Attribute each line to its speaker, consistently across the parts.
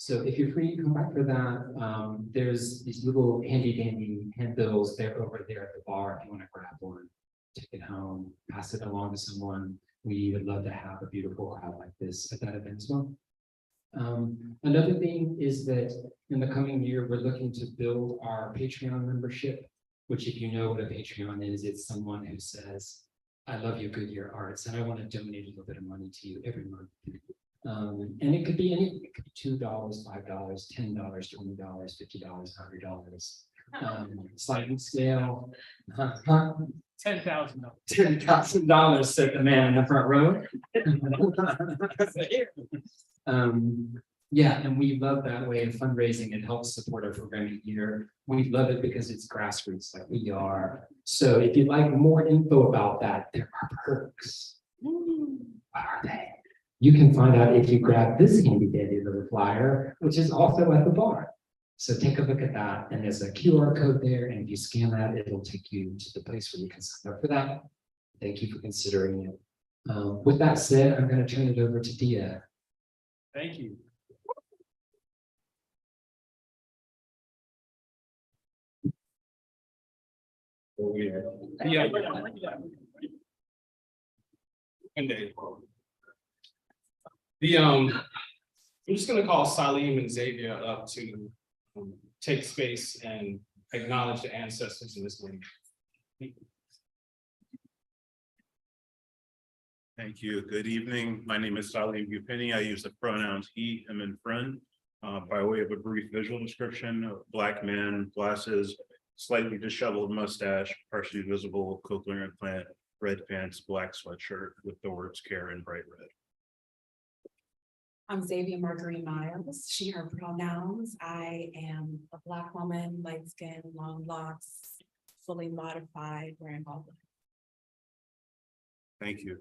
Speaker 1: So if you're free, come back for that. There's these little handy dandy handbills. They're over there at the bar if you want to grab one, take it home, pass it along to someone. We would love to have a beautiful crowd like this at that event as well. Another thing is that in the coming year, we're looking to build our Patreon membership, which if you know what a Patreon is, it's someone who says, I love your Goodyear Arts and I want to donate a little bit of money to you every month. And it could be anything. It could be $2, $5, $10, $20, $50, $100. Sliding scale.
Speaker 2: $10,000.
Speaker 1: $10,000, said the man in the front row. Yeah, and we love that way of fundraising. It helps support our programming here. We love it because it's grassroots like we are. So if you'd like more info about that, there are perks. What are they? You can find out if you grab this handy dandy little flyer, which is also at the bar. So take a look at that, and there's a QR code there, and if you scan that, it'll take you to the place where you can sign up for that. Thank you for considering it. With that said, I'm going to turn it over to Dia.
Speaker 2: Thank you. Yeah. I'm just gonna call Saleem and Xavier up to take space and acknowledge the ancestors in this room.
Speaker 3: Thank you. Good evening. My name is Saleem Hue Penny. I use the pronouns he, him, and friend. By way of a brief visual description, Black man, glasses, slightly disheveled mustache, partially visible cochlear implant, red pants, black sweatshirt with the words care in bright red.
Speaker 4: I'm xavia-margrith Miles, she, her pronouns. I am a Black woman, light skin, long locks, fully modified, wearing all black.
Speaker 3: Thank you.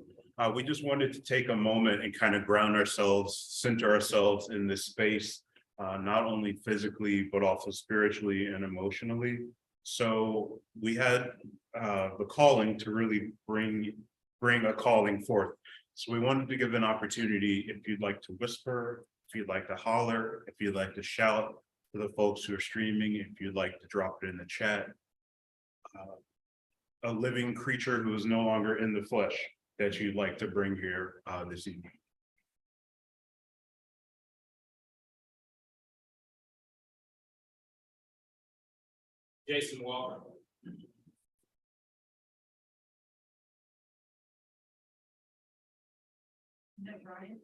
Speaker 3: We just wanted to take a moment and kind of ground ourselves, center ourselves in this space, not only physically, but also spiritually and emotionally. So we had the calling to really bring a calling forth. So we wanted to give an opportunity, if you'd like to whisper, if you'd like to holler, if you'd like to shout to the folks who are streaming, if you'd like to drop it in the chat. A living creature who is no longer in the flesh that you'd like to bring here this evening.
Speaker 2: Jason Walker.
Speaker 4: Brian?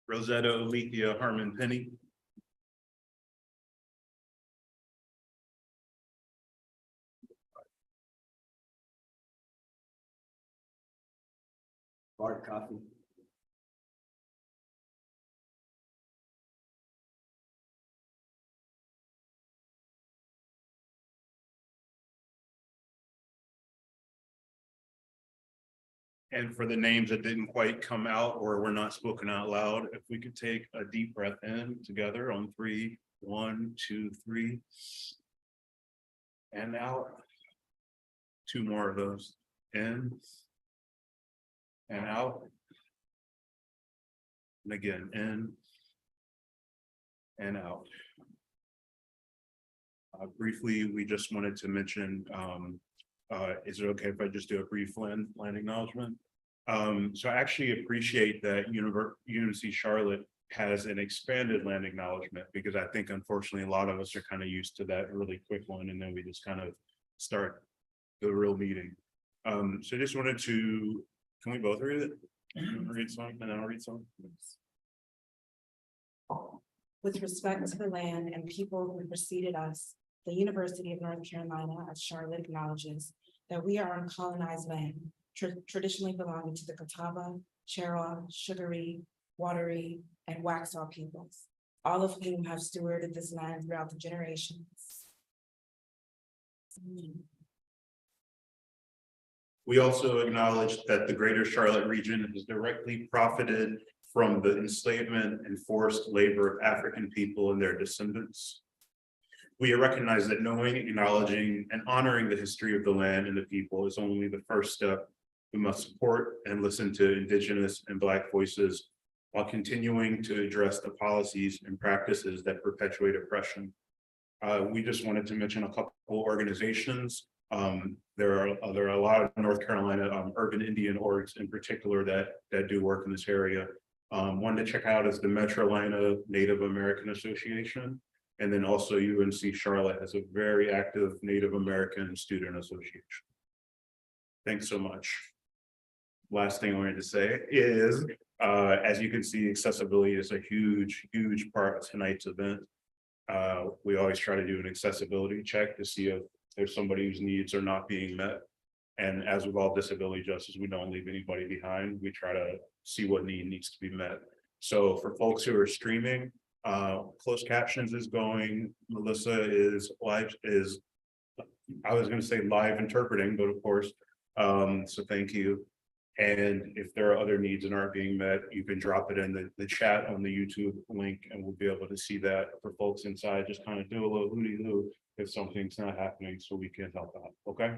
Speaker 3: Rosetta Alethea Harmon Penny.
Speaker 5: Bart Coffee.
Speaker 3: And for the names that didn't quite come out or were not spoken out loud, if we could take a deep breath in together on 3, 1, 2, 3. And out. 2 more of those. In. And out. And again, in. And out. Briefly, we just wanted to mention, is it okay if I just do a brief land acknowledgement? So I actually appreciate that UNC Charlotte has an expanded land acknowledgement, because I think unfortunately a lot of us are kind of used to that really quick one, and then we just kind of start the real meeting. So I just wanted to, can we both read it? Read some and then I'll read some.
Speaker 4: With respect to the land and people who preceded us, the University of North Carolina at Charlotte acknowledges that we are on colonized land, traditionally belonging to the Catawba, Cherokee, Sugary, Wateree, and Waxhaw peoples, all of whom have stewarded this land throughout the generations.
Speaker 3: We also acknowledge that the greater Charlotte region has directly profited from the enslavement and forced labor of African people and their descendants. We recognize that knowing, acknowledging, and honoring the history of the land and the people is only the first step We must support and listen to Indigenous and Black voices while continuing to address the policies and practices that perpetuate oppression. We just wanted to mention a couple organizations. There are a lot of North Carolina urban Indian orgs in particular that do work in this area. One to check out is the Metrolina Native American Association. And then also UNC Charlotte has a very active Native American Student Association. Thanks so much. Last thing I wanted to say is, as you can see, accessibility is a huge, huge part of tonight's event. We always try to do an accessibility check to see if there's somebody whose needs are not being met. And as with all disability justice, we don't leave anybody behind. We try to see what need needs to be met. So for folks who are streaming, closed captions is going. Melissa is live, I was going to say live interpreting, but of course, so thank you. And if there are other needs that aren't being met, you can drop it in the chat on the YouTube link, and we'll be able to see that for folks inside. Just kind of do a little hooty-hoo if something's not happening, so we can help out. Okay.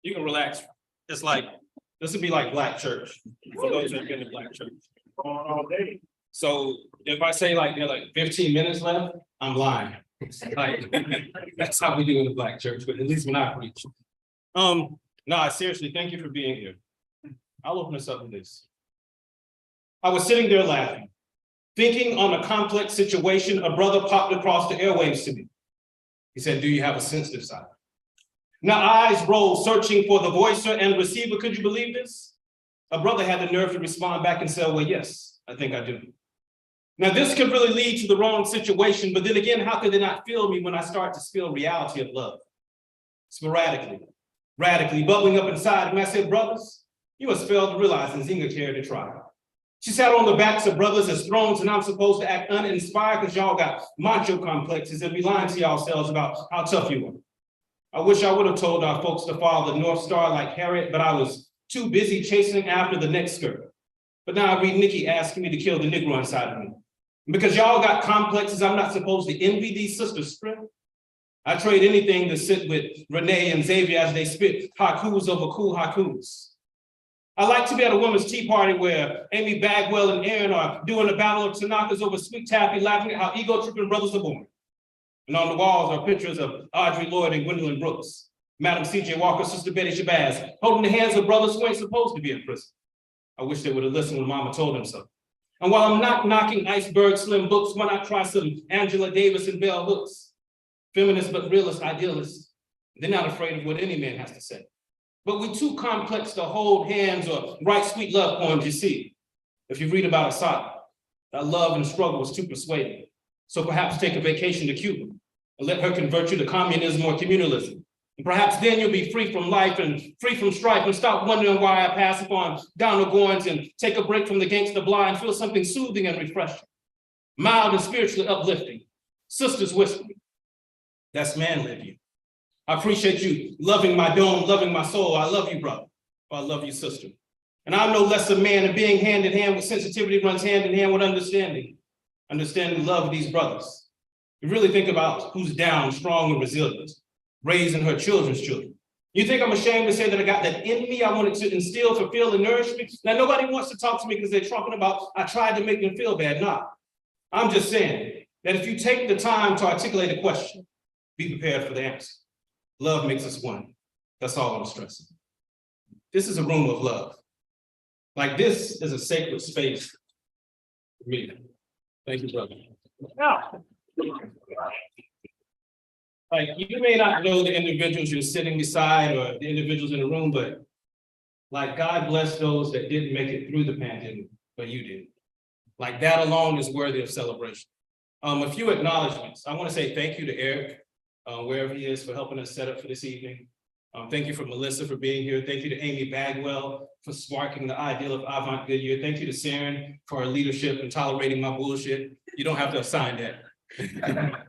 Speaker 2: You can relax. It's like, this would be like Black church, for those who have been to Black church.
Speaker 3: All day.
Speaker 2: So if I say like, there are like 15 minutes left, I'm lying. Like, that's how we do in the Black church, but at least when I preach. No, seriously, thank you for being here. I'll open us up with this. I was sitting there laughing, thinking on a complex situation. A brother popped across the airwaves to me. He said, "Do you have a sensitive side?" Now eyes rolled, searching for the voicer and receiver. Could you believe this? A brother had the nerve to respond back and say, "Well, yes, I think I do." Now this could really lead to the wrong situation, but then again, how could they not feel me when I start to spill reality of love? Sporadically, radically bubbling up inside me. I said, "Brothers, you must fail to realize that Zinga carried a tribe. She sat on the backs of brothers as thrones, and I'm supposed to act uninspired because y'all got macho complexes and be lying to yourselves about how tough you are. I wish I would have told our folks to follow the North Star like Harriet, but I was too busy chasing after the next skirt. But now I read Nikki asking me to kill the Negro inside of me. And because y'all got complexes, I'm not supposed to envy these sisters' strength. I trade anything to sit with Renee and Xavier as they spit haikus over cool haikus. I like to be at a women's tea party where Amy Bagwell and Aaron are doing a battle of Tanakas over sweet taffy, laughing at how ego-tripping brothers are born. And on the walls are pictures of Audrey Lloyd and Gwendolyn Brooks, Madam C.J. Walker, Sister Betty Shabazz, holding the hands of brothers who ain't supposed to be in prison. I wish they would have listened when Mama told them so. And while I'm not knocking iceberg slim books, why not try some Angela Davis and Bell Hooks? Feminists but realist idealists. They're not afraid of what any man has to say. But we're too complex to hold hands or write sweet love poems, you see. If you read about Assad, that love and struggle was too persuading. So perhaps take a vacation to Cuba and let her convert you to communism or communalism. And perhaps then you'll be free from life and free from strife and stop wondering why I pass upon Donald Goins and take a break from the gangster blind, feel something soothing and refreshing, mild and spiritually uplifting. Sisters whispering, that's manly of you. I appreciate you loving my dome, loving my soul. I love you, brother. I love you, sister. And I'm no less a man, and being hand in hand with sensitivity runs hand in hand with understanding. Understanding the love of these brothers. You really think about who's down, strong and resilient, raising her children's children. You think I'm ashamed to say that I got that in me? I wanted to instill, fulfill, and nourish me. Now, nobody wants to talk to me because they're talking about I tried to make them feel bad. Nah, I'm just saying that if you take the time to articulate a question, be prepared for the answer. Love makes us one. That's all I'm stressing. This is a room of love. Like this is a sacred space for me. Thank you, brother. Now, like you may not know the individuals you're sitting beside or the individuals in the room, but like God bless those that didn't make it through the pandemic, but you did. Like that alone is worthy of celebration. A few acknowledgements. I want to say thank you to Eric, wherever he is, for helping us set up for this evening. Thank you for Melissa for being here. Thank you to Amy Bagwell for sparking the ideal of Avant Goodyear. Thank you to Saren for her leadership and tolerating my bullshit. You don't have to assign that.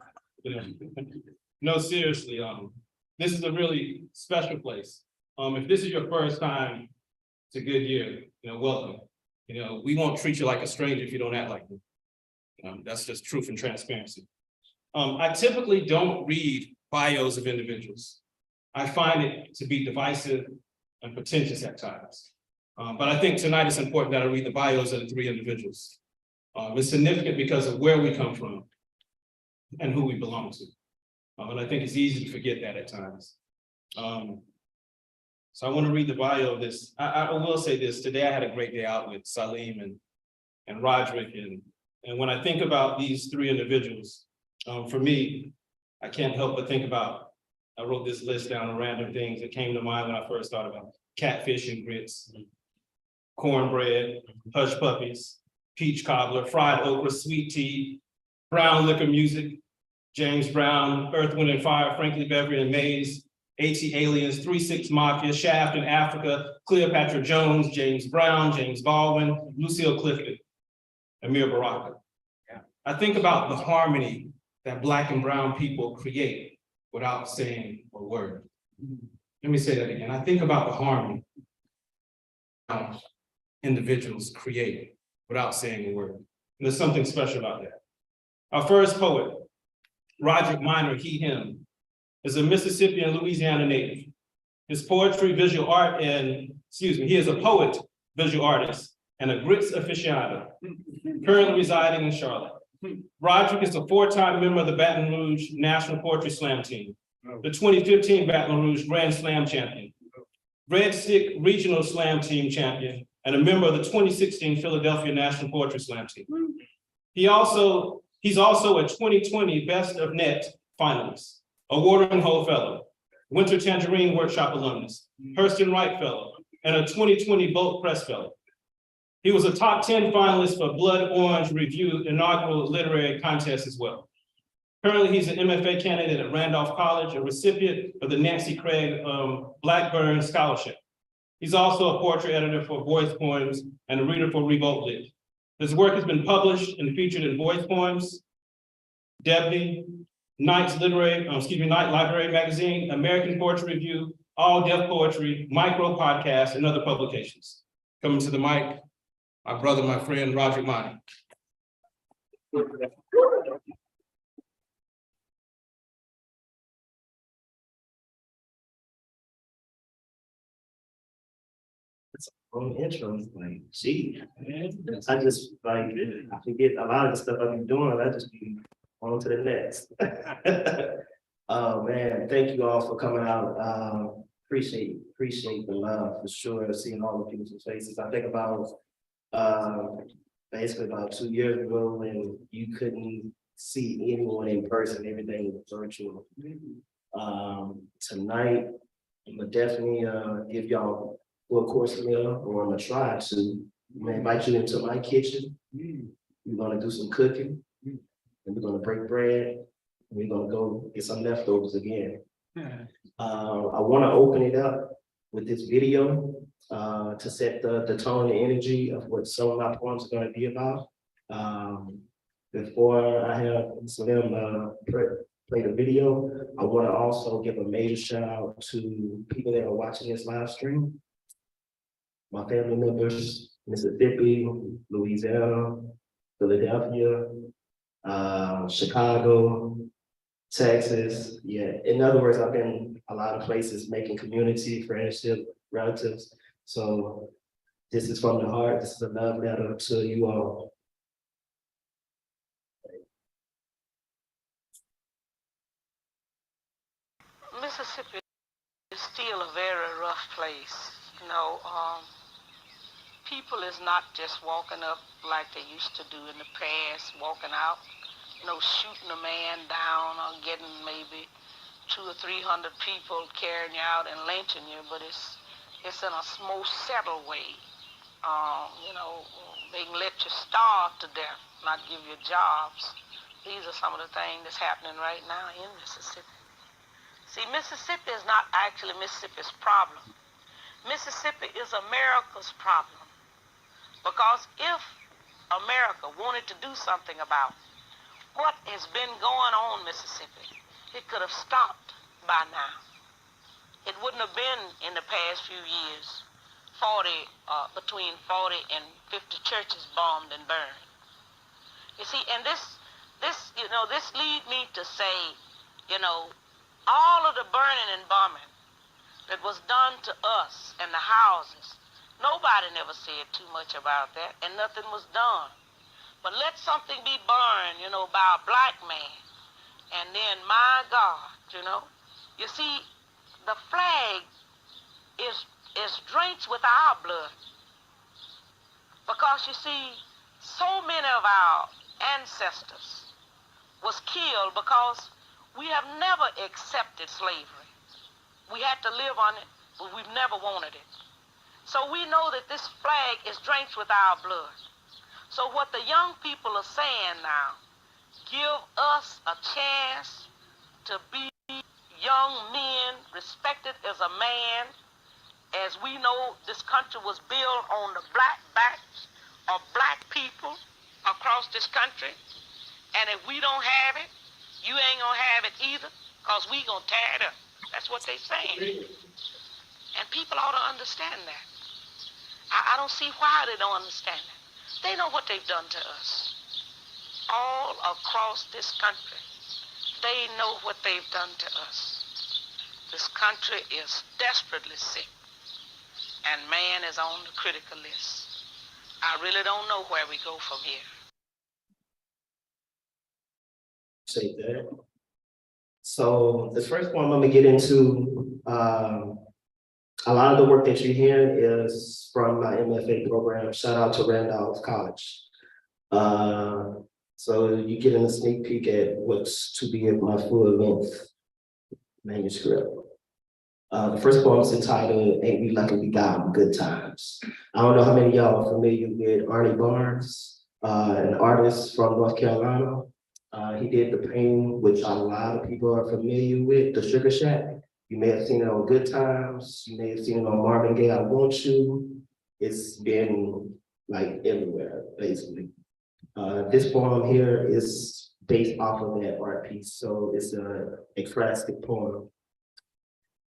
Speaker 2: No, seriously, this is a really special place. If this is your first time to Goodyear, welcome. We won't treat you like a stranger if you don't act like me. That's just truth and transparency. I typically don't read bios of individuals. I find it to be divisive and pretentious at times. But I think tonight it's important that I read the bios of the three individuals. It's significant because of where we come from and who we belong to. And I think it's easy to forget that at times. So I want to read the bio of this. I will say this, today I had a great day out with Saleem and Roderick. And when I think about these three individuals, for me, I can't help but think about, I wrote this list down of random things that came to mind when I first thought about catfish and grits, cornbread, hush puppies, peach cobbler, fried okra, sweet tea, brown liquor music, James Brown, Earth, Wind and Fire, Frankie Beverly and Maze, AT Aliens, 3-6 Mafia, Shaft in Africa, Cleopatra Jones, James Brown, James Baldwin, Lucille Clifton, Amir Baraka. Yeah. I think about the harmony that Black and brown people create without saying a word. Let me say that again. I think about the harmony individuals create without saying a word. And there's something special about that. Our first poet, Roderick Minor, he, him, is a Mississippi and Louisiana native. His poetry, visual art, he is a poet, visual artist, and a grits aficionado, currently residing in Charlotte. Roderick is a 4-time member of the Baton Rouge National Poetry Slam Team, the 2015 Baton Rouge Grand Slam champion, Red Stick Regional Slam Team champion, and a member of the 2016 Philadelphia National Poetry Slam Team. He's also a 2020 Best of Net finalist, a Watering Hole Fellow, Winter Tangerine Workshop alumnus, Hurston Wright Fellow, and a 2020 Bolt Press Fellow. He was a top 10 finalist for Blood Orange Review inaugural literary contest as well. Currently, he's an MFA candidate at Randolph College, a recipient of the Nancy Craig Blackburn Scholarship. He's also a poetry editor for Voice Poems and a reader for Revolt Lit. His work has been published and featured in Voice Poems, Debney, Night Library Magazine, American Poetry Review, All Deaf Poetry, Micro Podcasts, and other publications. Coming to the mic, my brother, my friend, Roderick Minor.
Speaker 5: Intro, like, gee, I just like, I forget a lot of the stuff I've been doing, I just be on to the next. Oh man, thank you all for coming out. Appreciate the love for sure, seeing all the people's faces. I think about basically about 2 years ago when you couldn't see anyone in person, everything was virtual. Tonight, I'm gonna definitely give y'all a course meal, or I'm gonna try to. I'm gonna invite you into my kitchen. We're gonna do some cooking, and we're gonna break bread. And we're gonna go get some leftovers again. I want to open it up with this video to set the tone and energy of what some of my poems are going to be about. Before I have Saleem play the video, I want to also give a major shout out to people that are watching this live stream. My family members, Mississippi, Louisiana, Philadelphia, Chicago, Texas. Yeah, in other words, I've been a lot of places making community, friendship, relatives. So this is from the heart. This is a love letter to you all.
Speaker 6: Mississippi is still a very rough place. You know, people is not just walking up like they used to do in the past, walking out, you know, shooting a man down or getting maybe 200 or 300 people carrying you out and lynching you, but it's in a more settled way. You know, they can let you starve to death, not give you jobs. These are some of the things that's happening right now in Mississippi. See, Mississippi is not actually Mississippi's problem. Mississippi is America's problem. Because if America wanted to do something about what has been going on in Mississippi, it could have stopped by now. It wouldn't have been in the past few years, between 40 and 50 churches bombed and burned. You see, and this this lead me to say, all of the burning and bombing that was done to us and the houses, nobody never said too much about that, and nothing was done. But let something be burned, by a black man, and then, my God, you see, the flag is drenched with our blood, because you see, so many of our ancestors was killed because we have never accepted slavery. We had to live on it, but we've never wanted it. So we know that this flag is drenched with our blood. So what the young people are saying now, give us a chance to be young men, respected as a man, as we know this country was built on the black backs of black people across this country. And if we don't have it, you ain't gonna have it either, because we gonna tear it up. That's what they saying. And people ought to understand that. I don't see why they don't understand that. They know what they've done to us. All across this country, they know what they've done to us. This country is desperately sick, and man is on the critical list. I really don't know where we go from here.
Speaker 5: Say that. So the first one I'm gonna get into, a lot of the work that you're hearing is from my MFA program. Shout out to Randolph College. So you get a sneak peek at what's to be my full-length manuscript. The first poem is entitled "Ain't We Lucky We Got 'Em Good Times." I don't know how many of y'all are familiar with Arnie Barnes, an artist from North Carolina. He did the painting, which a lot of people are familiar with, the Sugar Shack. You may have seen it on Good Times. You may have seen it on Marvin Gaye, I Want You. It's been like everywhere, basically. This poem here is based off of that art piece, so it's a ekphrastic poem.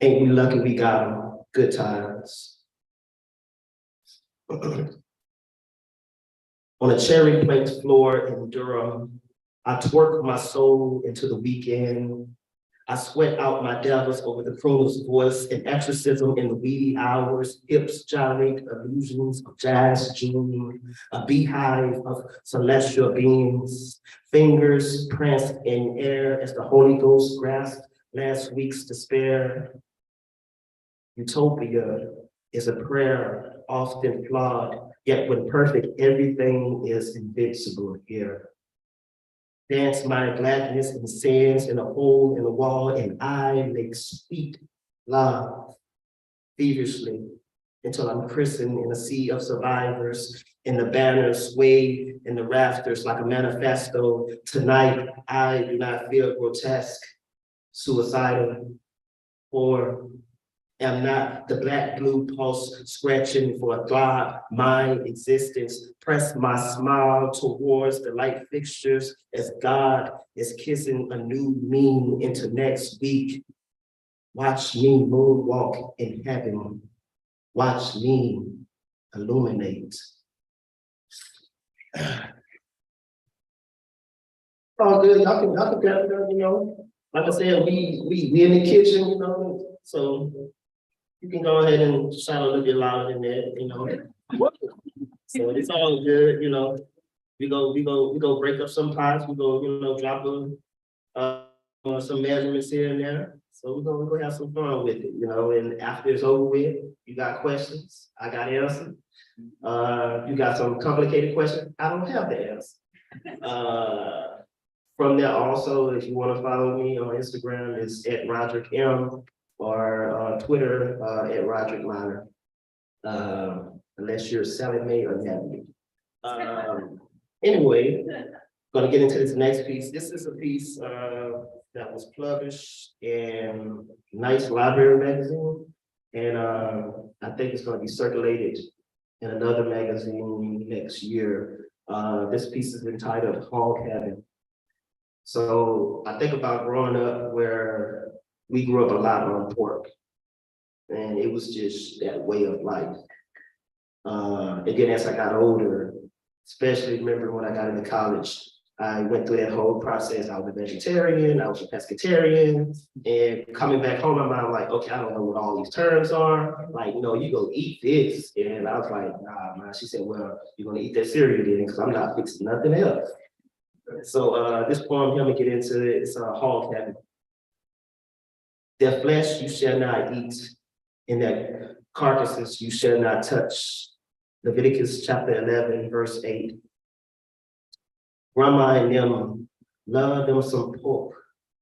Speaker 5: Ain't we lucky we got 'em good times. On a cherry plate floor in Durham, I twerk my soul into the weekend. I sweat out my devils over the crooner's voice, an exorcism in the weedy hours, hips gyrate illusions of jazz June, a beehive of celestial beings, fingers pranced in air as the Holy Ghost grasped last week's despair. Utopia is a prayer often flawed, yet when perfect, everything is invincible here. Dance my gladness and sins in a hole in the wall, and I make sweet love feverishly until I'm christened in a sea of survivors, and the banners wave in the rafters like a manifesto. Tonight, I do not feel grotesque, suicidal, or am not the black blue pulse scratching for a throb. My existence press my smile towards the light fixtures as God is kissing a new meaning into next week. Watch me moonwalk in heaven. Watch me illuminate. Oh, good. Y'all can grab it, Like I said, we in the kitchen, so you can go ahead and shout a little bit louder than that, So it's all good, We go break up some pots. We go, drop some measurements here and there. So we're gonna have some fun with it, And after it's over with, you got questions, I got answers. You got some complicated questions, I don't have the answer. From there also, if you want to follow me on Instagram, it's at Roderick M, or Twitter at Roderick Minor, unless you're selling me or having me. Anyway, gonna get into this next piece. This is a piece that was published in Nice Library magazine, and I think it's gonna be circulated in another magazine next year. This piece is entitled Hog Cabin. So I think about growing up where we grew up a lot on pork, and it was just that way of life. Again, as I got older, especially remember when I got into college, I went through that whole process. I was a vegetarian, I was a pescatarian, and coming back home, I'm like, okay, I don't know what all these terms are. Like, you go eat this. And I was like, nah, man. She said, well, you're gonna eat that cereal then, because I'm not fixing nothing else. So this poem, help me get into it. It's a hog habit. Their flesh you shall not eat, and their carcasses you shall not touch. Leviticus chapter 11, verse 8. Grandma and them loved them some pork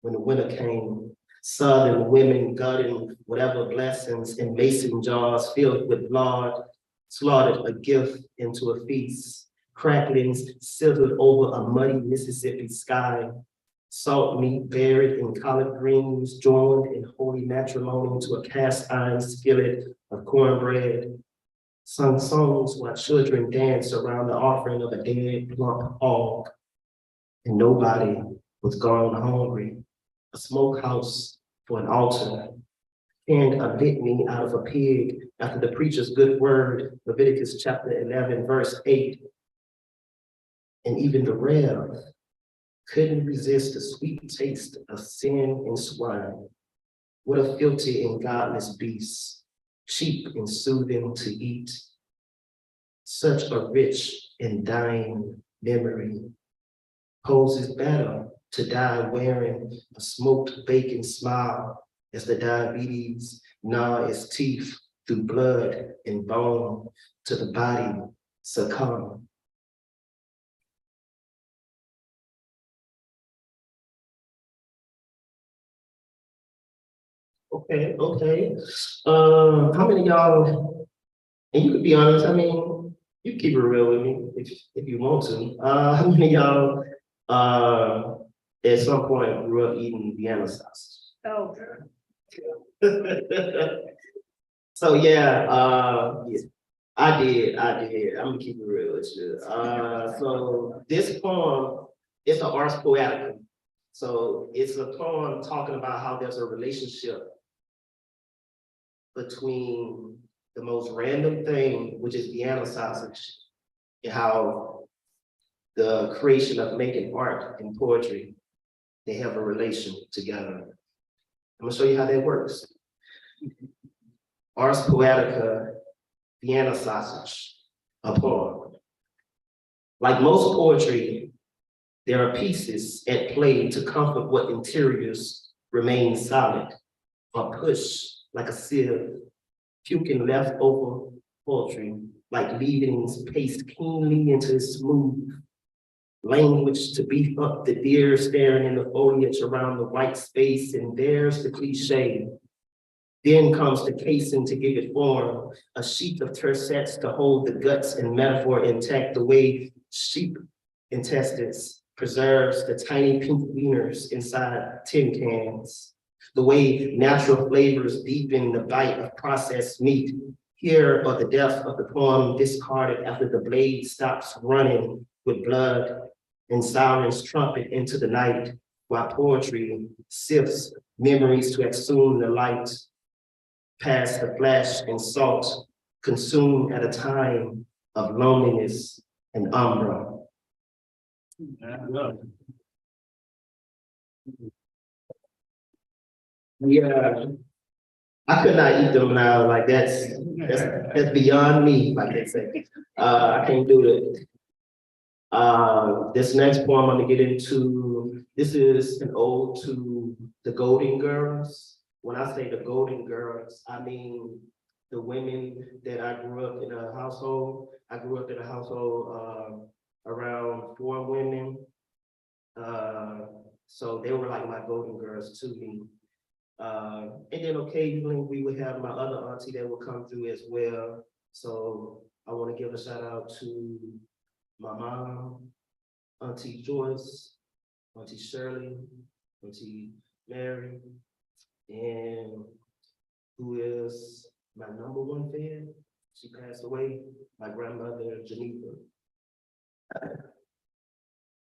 Speaker 5: when the winter came. Southern women gutting whatever blessings in mason jars filled with lard, slaughtered a gift into a feast. Cracklings sizzled over a muddy Mississippi sky. Salt meat buried in collard greens, joined in holy matrimony to a cast iron skillet of cornbread. Sung songs while children danced around the offering of a dead plump hog. And nobody was gone hungry. A smokehouse for an altar, and a litany out of a pig after the preacher's good word, Leviticus chapter 11, verse 8. And even the Rev couldn't resist the sweet taste of sin and swine. What a filthy and godless beast, cheap and soothing to eat. Such a rich and dying memory. Poses better to die wearing a smoked bacon smile as the diabetes gnaw its teeth through blood and bone to the body succumb. Okay. How many of y'all, and you could be honest, I mean, you keep it real with me if you want to. How many of y'all at some point grew up eating Vienna sausage?
Speaker 4: Oh.
Speaker 5: So yeah, I did. I'm gonna keep it real with you. So this poem, it's an ars poetica. So it's a poem talking about how there's a relationship between the most random thing, which is Vienna sausage, and how the creation of making art and poetry, they have a relation together. I'm gonna show you how that works. Ars Poetica, Vienna sausage, a poem. Like most poetry, there are pieces at play to comfort what interiors remain solid or push like a sieve, puking leftover poetry like leavings paste keenly into smooth language to beef up the deer staring in the foliage around the white space, and there's the cliche. Then comes the casing to give it form, a sheet of tercets to hold the guts and metaphor intact the way sheep intestines preserves the tiny pink wieners inside tin cans, the way natural flavors deepen the bite of processed meat. Here are the depth of the poem discarded after the blade stops running with blood and sirens trumpet into the night, while poetry sifts memories to exhume the light, past the flash and salt, consumed at a time of loneliness and umbra. Yeah, I could not eat them now. Like that's beyond me, like they say. I can't do it. This next poem I'm gonna get into, this is an ode to the Golden Girls. When I say the Golden Girls, I mean the women that I grew up in a household. I grew up in a household around 4 women. So they were like my Golden Girls to me. And then occasionally we would have my other auntie that would come through as well. So I want to give a shout out to my mom, Auntie Joyce, Auntie Shirley, Auntie Mary, and who is my #1 fan. She passed away, my grandmother, Geneva.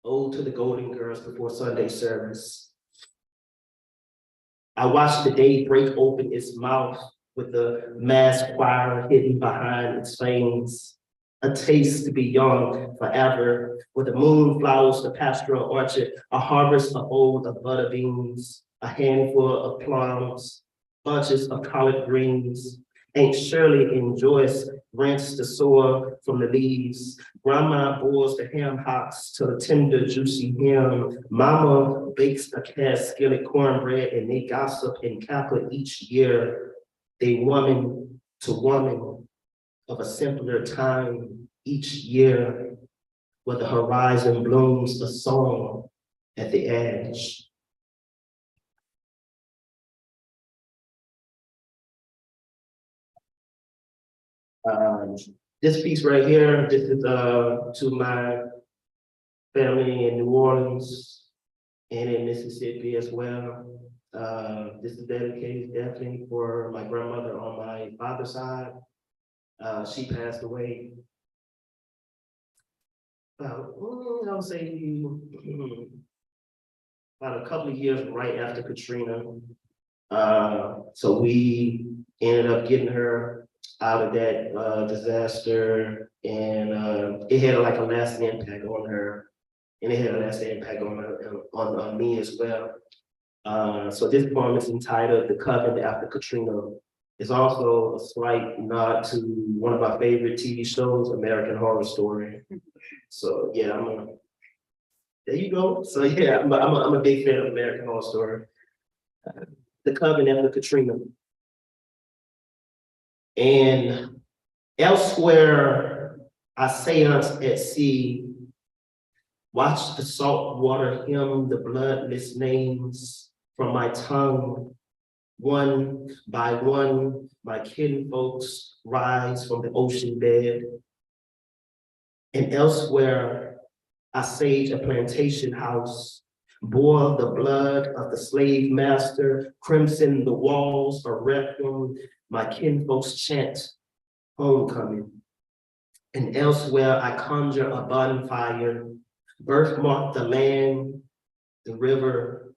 Speaker 5: Ode to the Golden Girls before Sunday service. I watched the day break open its mouth with the mass choir hidden behind its fangs. a taste to be young forever, with the moon flowers, the pastoral orchard, a harvest of old of butter beans, a handful of plums, bunches of collard greens. Aunt Shirley enjoys rinse the soil from the leaves. Grandma boils the ham hocks to a tender, juicy ham. Mama bakes a cast skillet cornbread, and they gossip and cackle each year. They woman to woman of a simpler time each year, where the horizon blooms a song at the edge. This piece right here, this is to my family in New Orleans and in Mississippi as well. This is dedicated definitely for my grandmother on my father's side. She passed away about, I would say, about a couple of years right after Katrina. So we ended up getting her out of that disaster, and it had like a lasting impact on her, and it had a lasting impact on me as well. So this poem is entitled "The Coven After Katrina." It's also a slight nod to one of my favorite TV shows, American Horror Story. So yeah, there you go. So yeah, I'm a big fan of American Horror Story. The Coven After Katrina. And elsewhere, I seance at sea, watch the salt water hymn the bloodless names from my tongue. One by one, my kinfolks rise from the ocean bed. And elsewhere, I sage a plantation house, boil the blood of the slave master, crimson the walls of requiem. My kinfolks chant homecoming. And elsewhere, I conjure a bonfire, birthmark the land, the river,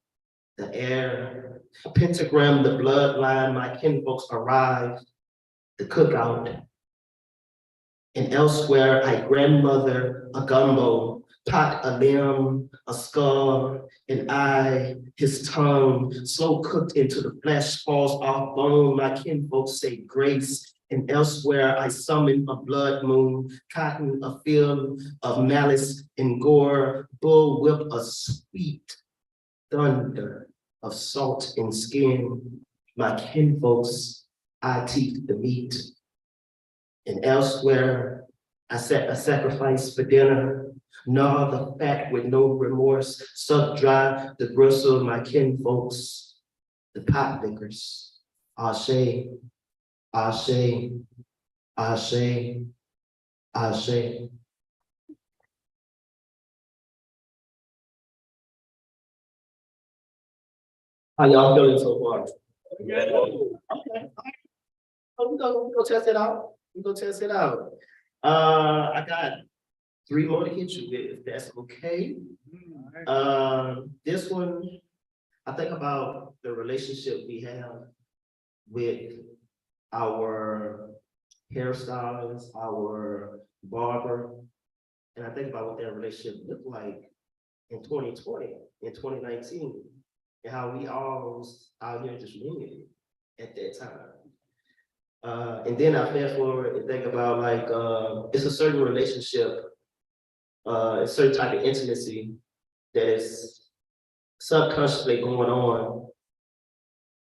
Speaker 5: the air, pentagram the bloodline. My kinfolks arrive, the cookout. And elsewhere, I grandmother a gumbo, pot a limb, a skull, an eye, his tongue, slow cooked into the flesh, falls off bone. My kinfolks say grace. And elsewhere, I summon a blood moon, cotton a field of malice and gore, bull whip a sweet thunder of salt and skin. My kinfolks, I teeth the meat. And elsewhere, I set a sacrifice for dinner, gnaw the fat with no remorse, suck dry the gristle of my kinfolks, the pot lickers. Ashe, ashe, ashe, ashe. How y'all feeling so far? Okay. Oh, we go test it out. We go test it out. I got 3 more to hit you with, if that's okay. This one, I think about the relationship we have with our hairstylist, our barber, and I think about what that relationship looked like in 2020, in 2019, and how we all was out here just winging it at that time. And then I fast forward and think about like, it's a certain relationship, a certain type of intimacy that is subconsciously going on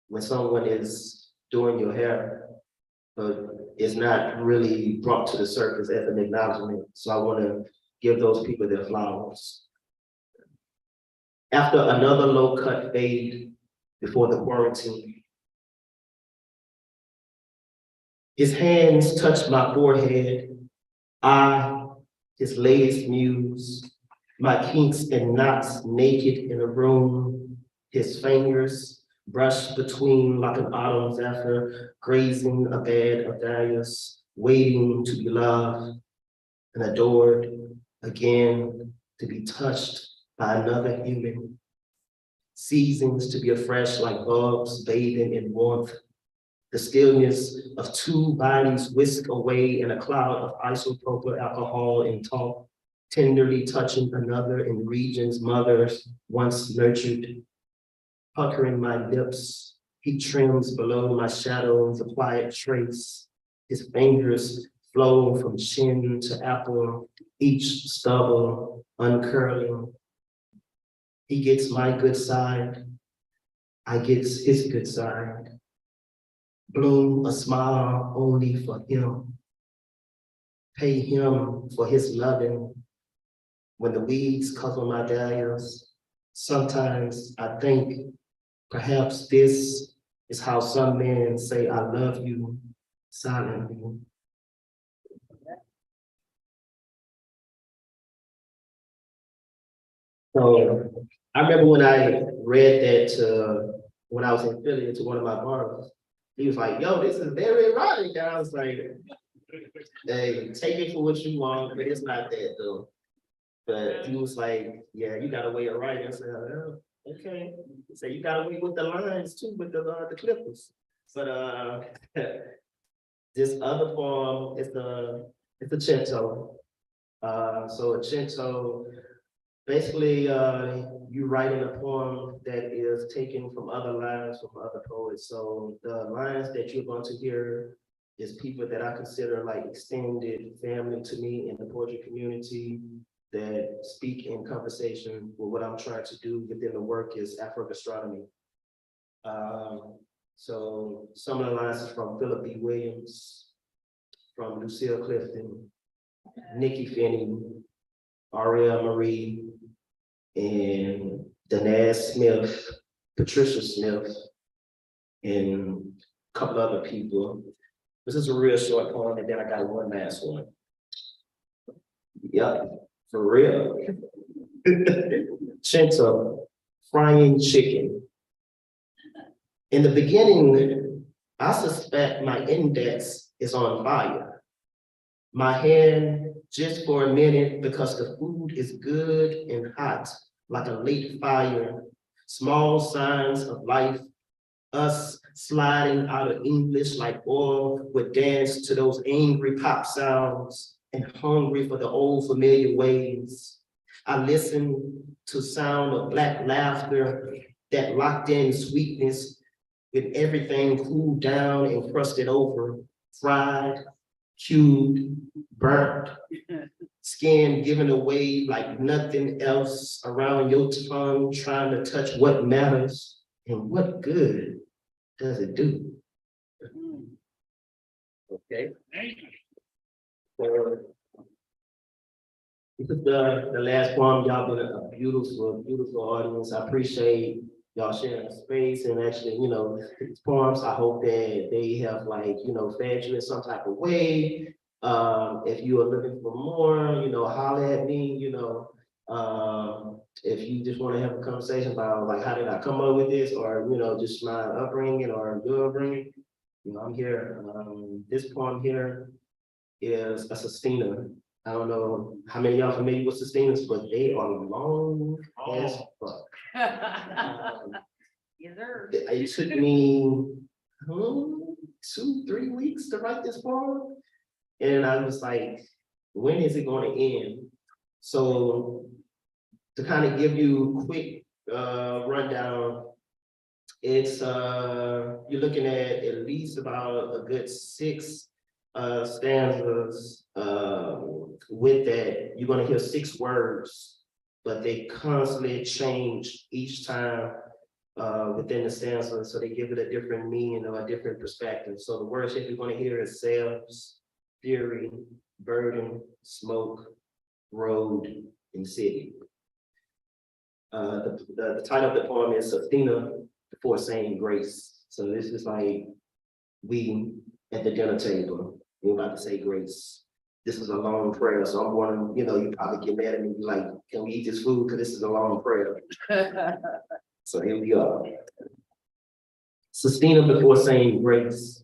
Speaker 5: when someone is doing your hair, but it's not really brought to the surface as an acknowledgement. So I want to give those people their flowers. After another low cut fade before the quarantine, his hands touched my forehead, I, his latest muse, my kinks and knots naked in a room, his fingers brushed between like an autumn zephyr, grazing a bed of dahlias, waiting to be loved and adored again, to be touched by another human. Seasons to be afresh like bulbs bathing in warmth, The stillness of two bodies whisk away in a cloud of isopropyl alcohol and talk, tenderly touching another in regions mothers once nurtured. Puckering my lips, he trims below my shadows a quiet trace. His fingers flow from chin to apple, each stubble uncurling. He gets my good side, I get his good side. Bloom a smile only for him. Pay him for his loving. When the weeds cover my dahlias, sometimes I think perhaps this is how some men say I love you silently. So I remember when I read that when I was in Philly to one of my barbers, he was like, yo, this is very erotic. And I was like, hey, take it for what you want, but it's not that though. But he was like, yeah, you gotta weigh it right. I said, oh, okay. So you gotta weigh with the lines too, with the clippers. But this other poem is it's a cento. So a cento, basically, you writing a poem that is taken from other lines from other poets. So the lines that you're going to hear is people that I consider like extended family to me in the poetry community that speak in conversation with what I'm trying to do within the work is Afro-gastronomy. So some of the lines is from Philip B. Williams, from Lucille Clifton, Nikki Finney, Ariel Marie, and Danaz Smith, Patricia Smith, and a couple other people. This is a real short poem, and then I got one last one. Yep, for real. Cento, frying chicken. In the beginning, I suspect my index is on fire. My hand just for a minute because the food is good and hot, like a late fire. Small signs of life, us sliding out of English like oil would dance to those angry pop sounds and hungry for the old familiar ways. I listen to sound of Black laughter, that locked in sweetness with everything cooled down and crusted over, fried, cubed, burnt, skin given away like nothing else around your tongue, trying to touch what matters and what good does it do? Okay. So this is the last poem. Y'all been a beautiful, beautiful audience. I appreciate y'all sharing the space and actually, you know, these poems. I hope that they have like, you know, fed you in some type of way. If you are looking for more, you know, holler at me, you know. If you just want to have a conversation about like how did I come up with this, or you know, just my upbringing or your upbringing, you know, I'm here. This poem here is a sestina. I don't know how many of y'all familiar with sestinas, but they are long as fuck. It took me 2-3 weeks to write this poem, and I was like, when is it going to end? So to kind of give you a quick rundown, it's you're looking at least about a good 6 stanzas. With that, you're going to hear 6 words, but they constantly change each time within the stanza, so they give it a different meaning or a different perspective. So the words that you're going to hear is selves, fury, burden, smoke, road, and city. The title of the poem is Athena Before Saying Grace. So this is like we at the dinner table, we're about to say grace. This is a long prayer, so I'm wondering, you know, you probably get mad at me and be like, can we eat this food? Because this is a long prayer. So here we are. Athena before saying grace.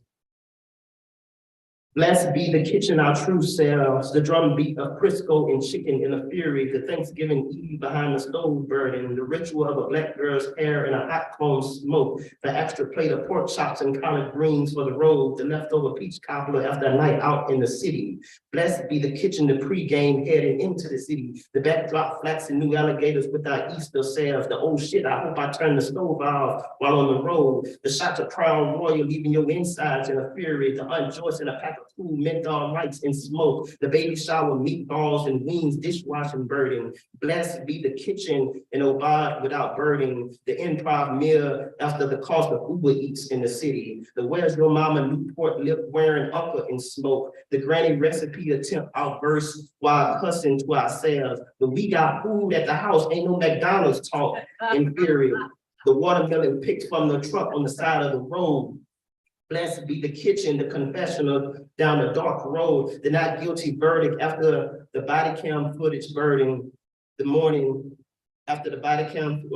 Speaker 5: Blessed be the kitchen, our true selves, the drum beat of Crisco and chicken in a fury, the Thanksgiving Eve behind the stove burning, the ritual of a black girl's hair in a hot cone smoke, the extra plate of pork chops and collard greens for the road, the leftover peach cobbler after a night out in the city. Blessed be the kitchen, the pregame heading into the city, the backdrop flats and new alligators with our Easter selves, the oh shit, I hope I turn the stove off while on the road, the shots of Crown Royal leaving your insides in a fury, the unjoyce in a pack of cool menthol lights and smoke, the baby shower meatballs and wings, dishwashing burden. Blessed be the kitchen and Obad without burden, the improv meal after the cost of Uber Eats in the city, the where's your mama Newport lip wearing uncle in smoke, the granny recipe attempt outbursts while cussing to ourselves, but we got food at the house, ain't no McDonald's talk, inferior. The watermelon picked from the truck on the side of the road. Blessed be the kitchen, the confessional down the dark road, the not guilty verdict after the body cam footage burden, the morning after the body cam,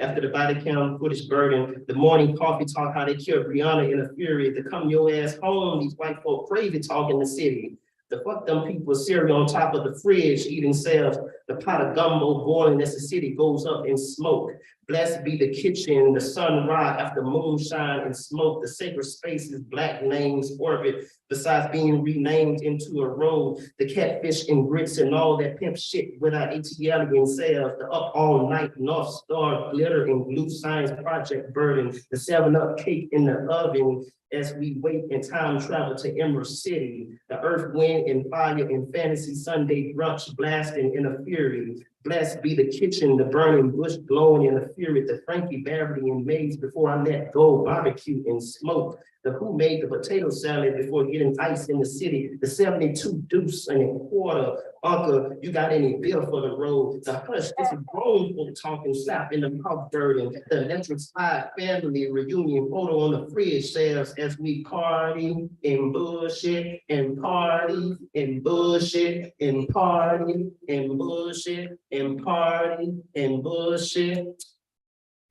Speaker 5: after the body cam footage burden, the morning coffee talk, how they killed Brianna in a fury, to come your ass home, these white folk crazy talk in the city. The fuck them people cereal on top of the fridge eating selves, the pot of gumbo boiling as the city goes up in smoke. Blessed be the kitchen, the sun rise after moonshine and smoke, the sacred spaces, black names orbit, besides being renamed into a road, the catfish and grits and all that pimp shit without ATL sales, the up all night North Star glitter and glue science project burden, the 7-Up cake in the oven, as we wait and time travel to Emerald City, the earth, wind, and fire and fantasy Sunday brunch blasting in a fury. Blessed be the kitchen, the burning bush blowing in a fury, the Frankie Beverly and maize before I let go, barbecue and smoke, the who made the potato salad before getting ice in the city, the 72 deuce and a quarter, uncle, you got any bill for the road, the hush, this is grown folk talking slap in the mouth burden, the electric slide family reunion photo on the fridge says as we party and bullshit and party and bullshit and party and bullshit and party and bullshit.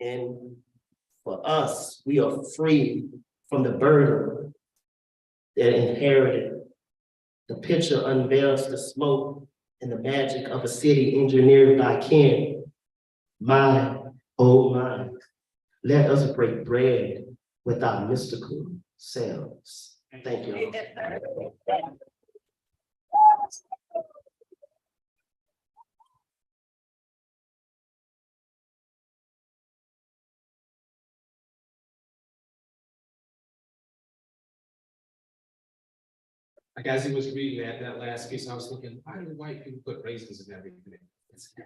Speaker 5: And for us, we are free from the burden that inherited. The picture unveils the smoke and the magic of a city engineered by Ken. My, oh my, let us break bread with our mystical selves. Thank you.
Speaker 2: Like as he was reading that last piece, I was thinking, why do white people put raisins in everything?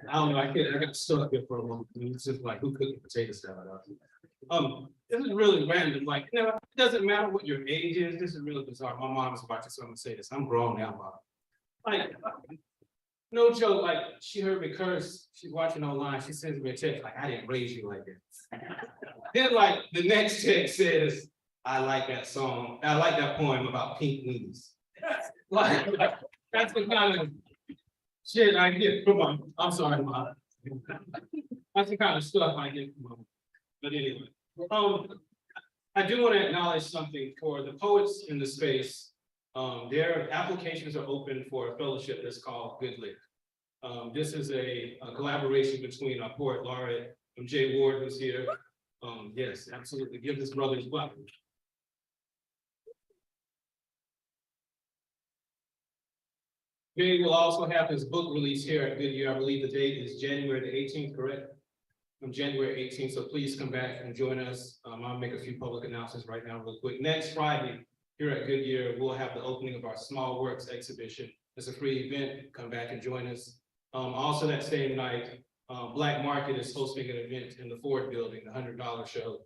Speaker 2: I don't know, I got stuck here for a moment. It's just like, who cooked the potato salad? This is really random. Like, you know, it doesn't matter what your age is. This is really bizarre. My mom is watching, so I'm gonna say this. I'm grown now, Mom. Like, no joke. Like, she heard me curse. She's watching online. She sends me a text like, I didn't raise you like this. Then, like, the next text says, I like that song. I like that poem about pink weenies. Like, that's the kind of shit I get from Mom. I'm sorry, Mom. That's the kind of stuff I get from Mom. But anyway, I do want to acknowledge something for the poets in the space. Their applications are open for a fellowship that's called Goodyear. This is a collaboration between our poet laureate Jay Ward, who's here. Yes, absolutely. Give this brother his welcome. Jay will also have his book release here at Goodyear. I believe the date is January the 18th, correct? On January 18th, so please come back and join us. I'll make a few public announcements right now real quick. Next Friday here at Goodyear, we'll have the opening of our Small Works exhibition. It's a free event. Come back and join us. Also that same night, Black Market is hosting an event in the Ford building, the $100 show.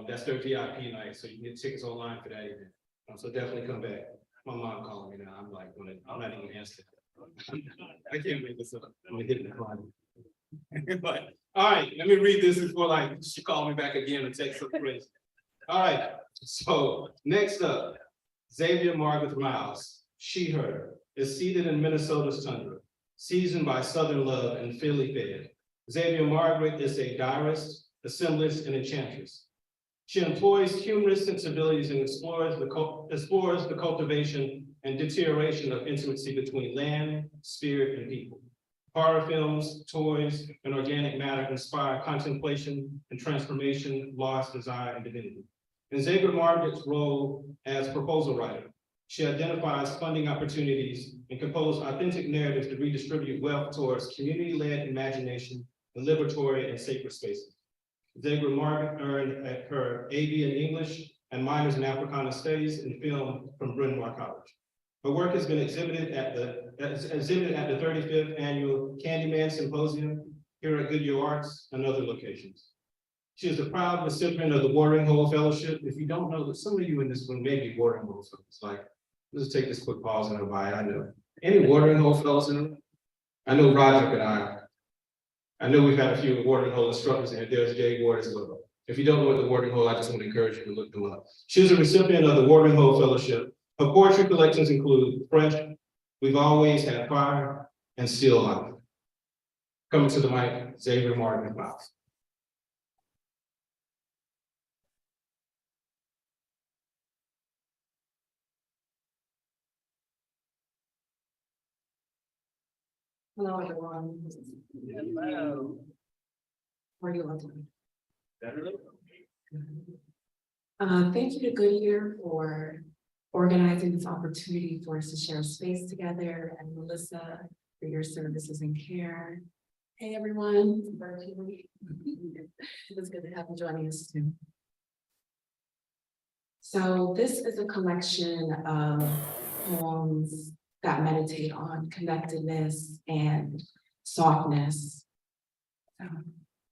Speaker 2: That's their VIP night, so you can get tickets online for that event. So definitely come back. My mom calling me now. I'm like, I'm not even answering. I can't make this up. I'm gonna hit it in the closet. But all right, let me read this before like she called me back again and take some praise. All right, so next up, xavia-margrith Miles, she, her, is seated in Minnesota's tundra, seasoned by Southern love and Philly fed. xavia-margrith is a diarist, a symbolist, and enchantress. She employs humorous sensibilities and explores the cultivation and deterioration of intimacy between land, spirit, and people. Horror films, toys, and organic matter inspire contemplation and transformation, loss, desire, and divinity. In xavia-margrith's role as proposal writer, she identifies funding opportunities and composes authentic narratives to redistribute wealth towards community-led imagination, and liberatory and sacred spaces. xavia-margrith earned her AB in English and minors in Africana Studies and Film from Bryn Mawr College. Her work has been exhibited at the 35th Annual Candyman Symposium here at Goodyear Arts and other locations. She is a proud recipient of the Watering Hole Fellowship. If you don't know that some of you in this room may be Watering Hole Fellows, like, let's take this quick pause and everybody, I know. Any Watering Hole Fellows in the room? I know Roderick and I know we've had a few Watering Hole instructors, and there's Jay Ward as well. If you don't know what the Watering Hole, I just want to encourage you to look them up. She is a recipient of the Watering Hole Fellowship. Her poetry collections include Fresh, We've Always Had Fire, and Still Life. Coming to the mic, xavia-margrith.
Speaker 4: Hello, everyone. Hello. How are you all doing? Thank you to Goodyear for organizing this opportunity for us to share space together, and Melissa for your services and care. Hey, everyone. Virtually. It's good to have you joining us too. So this is a collection of poems that meditate on connectedness and softness.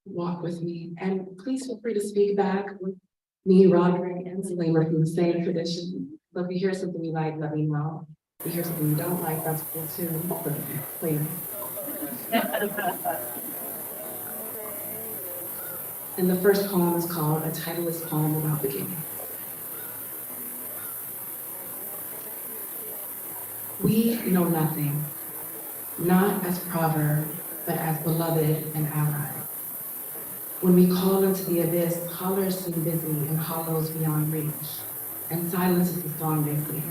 Speaker 4: Walk with me, and please feel free to speak back with me, Roderick, and Saleem are from the same tradition. So if you hear something you like, let me know. If you hear something you don't like, that's cool too. Please. And the first poem is called A Titleless Poem About Beginning. We know nothing, not as proverb, but as beloved and ally. When we call into the abyss, hollers seem busy and hollows beyond reach, and silence is the song they plead.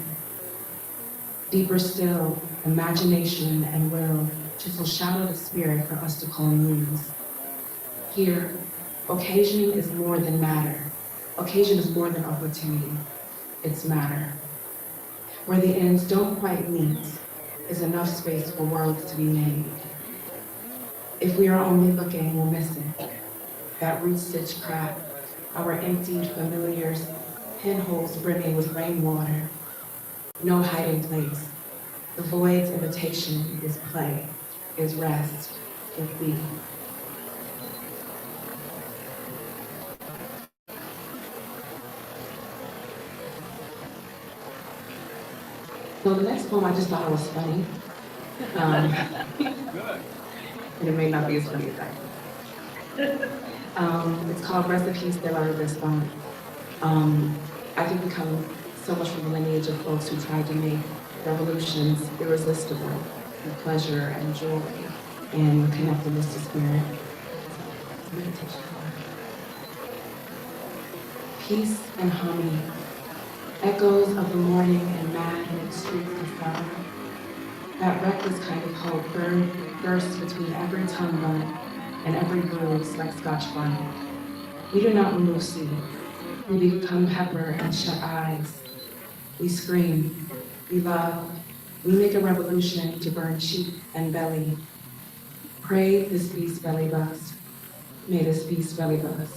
Speaker 4: Deeper still, imagination and will chisel shadow the spirit for us to call muse. Here, occasion is more than matter. Occasion is more than opportunity. It's matter. Where the ends don't quite meet is enough space for worlds to be made. If we are only looking, we'll miss it. That root-stitch crack, our emptied familiars, pinholes brimming with rainwater. No hiding place. The void's invitation is play, is rest, is be. So the next poem I just thought was funny. And it may not be as funny as that. It's called Recipes de la Resistance. I think we come so much from the lineage of folks who tried to make revolutions irresistible through pleasure and joy and connectedness to spirit. Meditation. Peace and harmony. Echoes of the morning and mad mid-streets of summer. That reckless kind of hope bursts between every tongue bud and every bruise like Scotch bonnet. We do not remove seed. We become pepper and shut eyes. We scream. We love. We make a revolution to burn cheek and belly. Pray this beast belly bust. May this beast belly bust.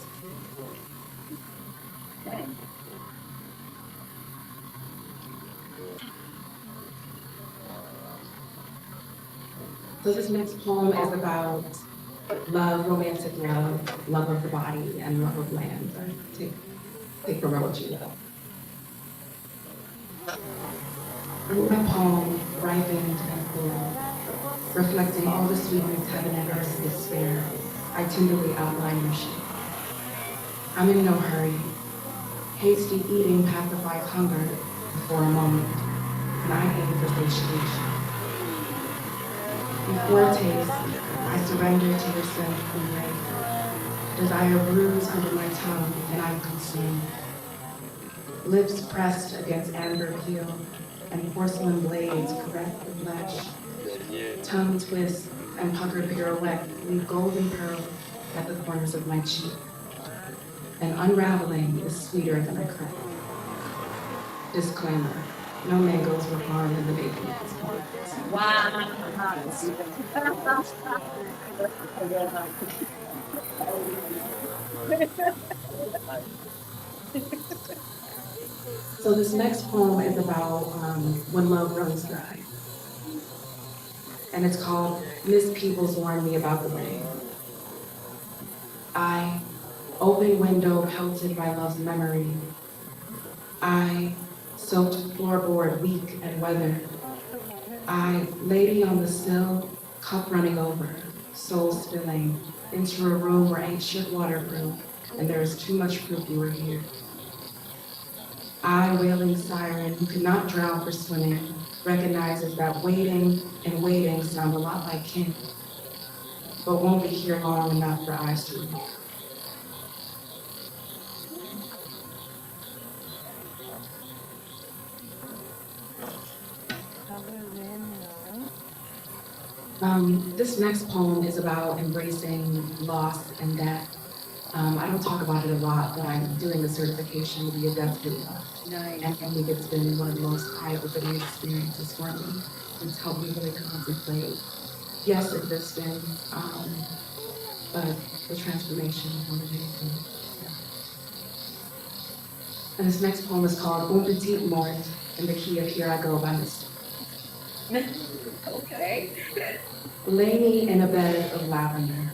Speaker 4: So this next poem is about love, romantic love, love of the body, and love of land. Take from what you love. My poem ripened and full, reflecting all the sweetness heaven and earth is spare. I tenderly outline your shape. I'm in no hurry. Hasty eating pacifies hunger for a moment, and I aim for satiation. Before a taste, I surrender to your sense and grace. desire bruise under my tongue, and I'm consumed. Lips pressed against amber peel, and porcelain blades caress the flesh. Tongue twist and puckered pirouette leave golden pearls at the corners of my cheek. And unraveling is sweeter than a crepe. Disclaimer, no mangoes were harmed in the baking. So this next poem is about when love runs dry. And it's called Miss Peebles Warned Me About the Rain. I, open window pelted by love's memory. I, soaked floorboard weak and weathered. I, lady on the sill, cup running over, soul spilling, into a room where ain't shit waterproof, and there is too much proof you were here. I, wailing siren, who could not drown for swimming, recognizes that waiting and waiting sound a lot like kin, but won't be here long enough for eyes to read. This next poem is about embracing loss and death. I don't talk about it a lot, but I'm doing the certification to be a death doula. Nice. And I think it's been one of the most eye-opening experiences for me. It's helped me really contemplate, yes, existence, but the transformation of what it is. And this next poem is called Un Petit Mort, in the key of Here I Go by Mr. Okay. Lay me in a bed of lavender,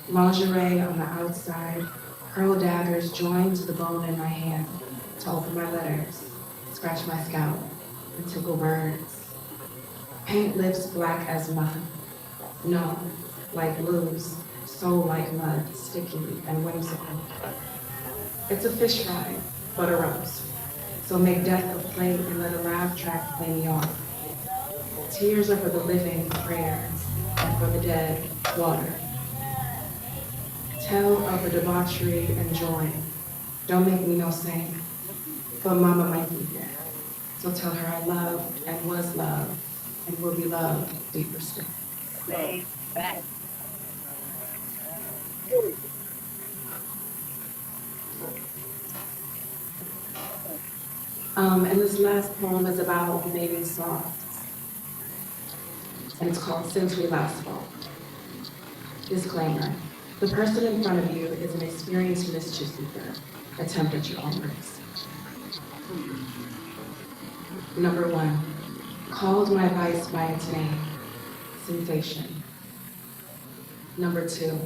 Speaker 4: lingerie on the outside, pearl daggers joined to the bone in my hand to open my letters, scratch my scalp, and tickle birds. Paint lips black as mud. No, like blues, soul like mud, sticky and whimsical. It's a fish fry, but a roast. So make death a plate and let a laugh track play me off. Tears are for the living, prayers, and for the dead, water. Tell of the debauchery and joy. Don't make me no saint, but mama might be there. So tell her I loved and was loved and will be loved deeper still. Say back. And this last poem is about baby soft. And it's called Since We Last Spoke. Disclaimer, the person in front of you is an experienced mischief seeker. Attempt at your own risk. Number 1, called my vice by its name, sensation. Number 2,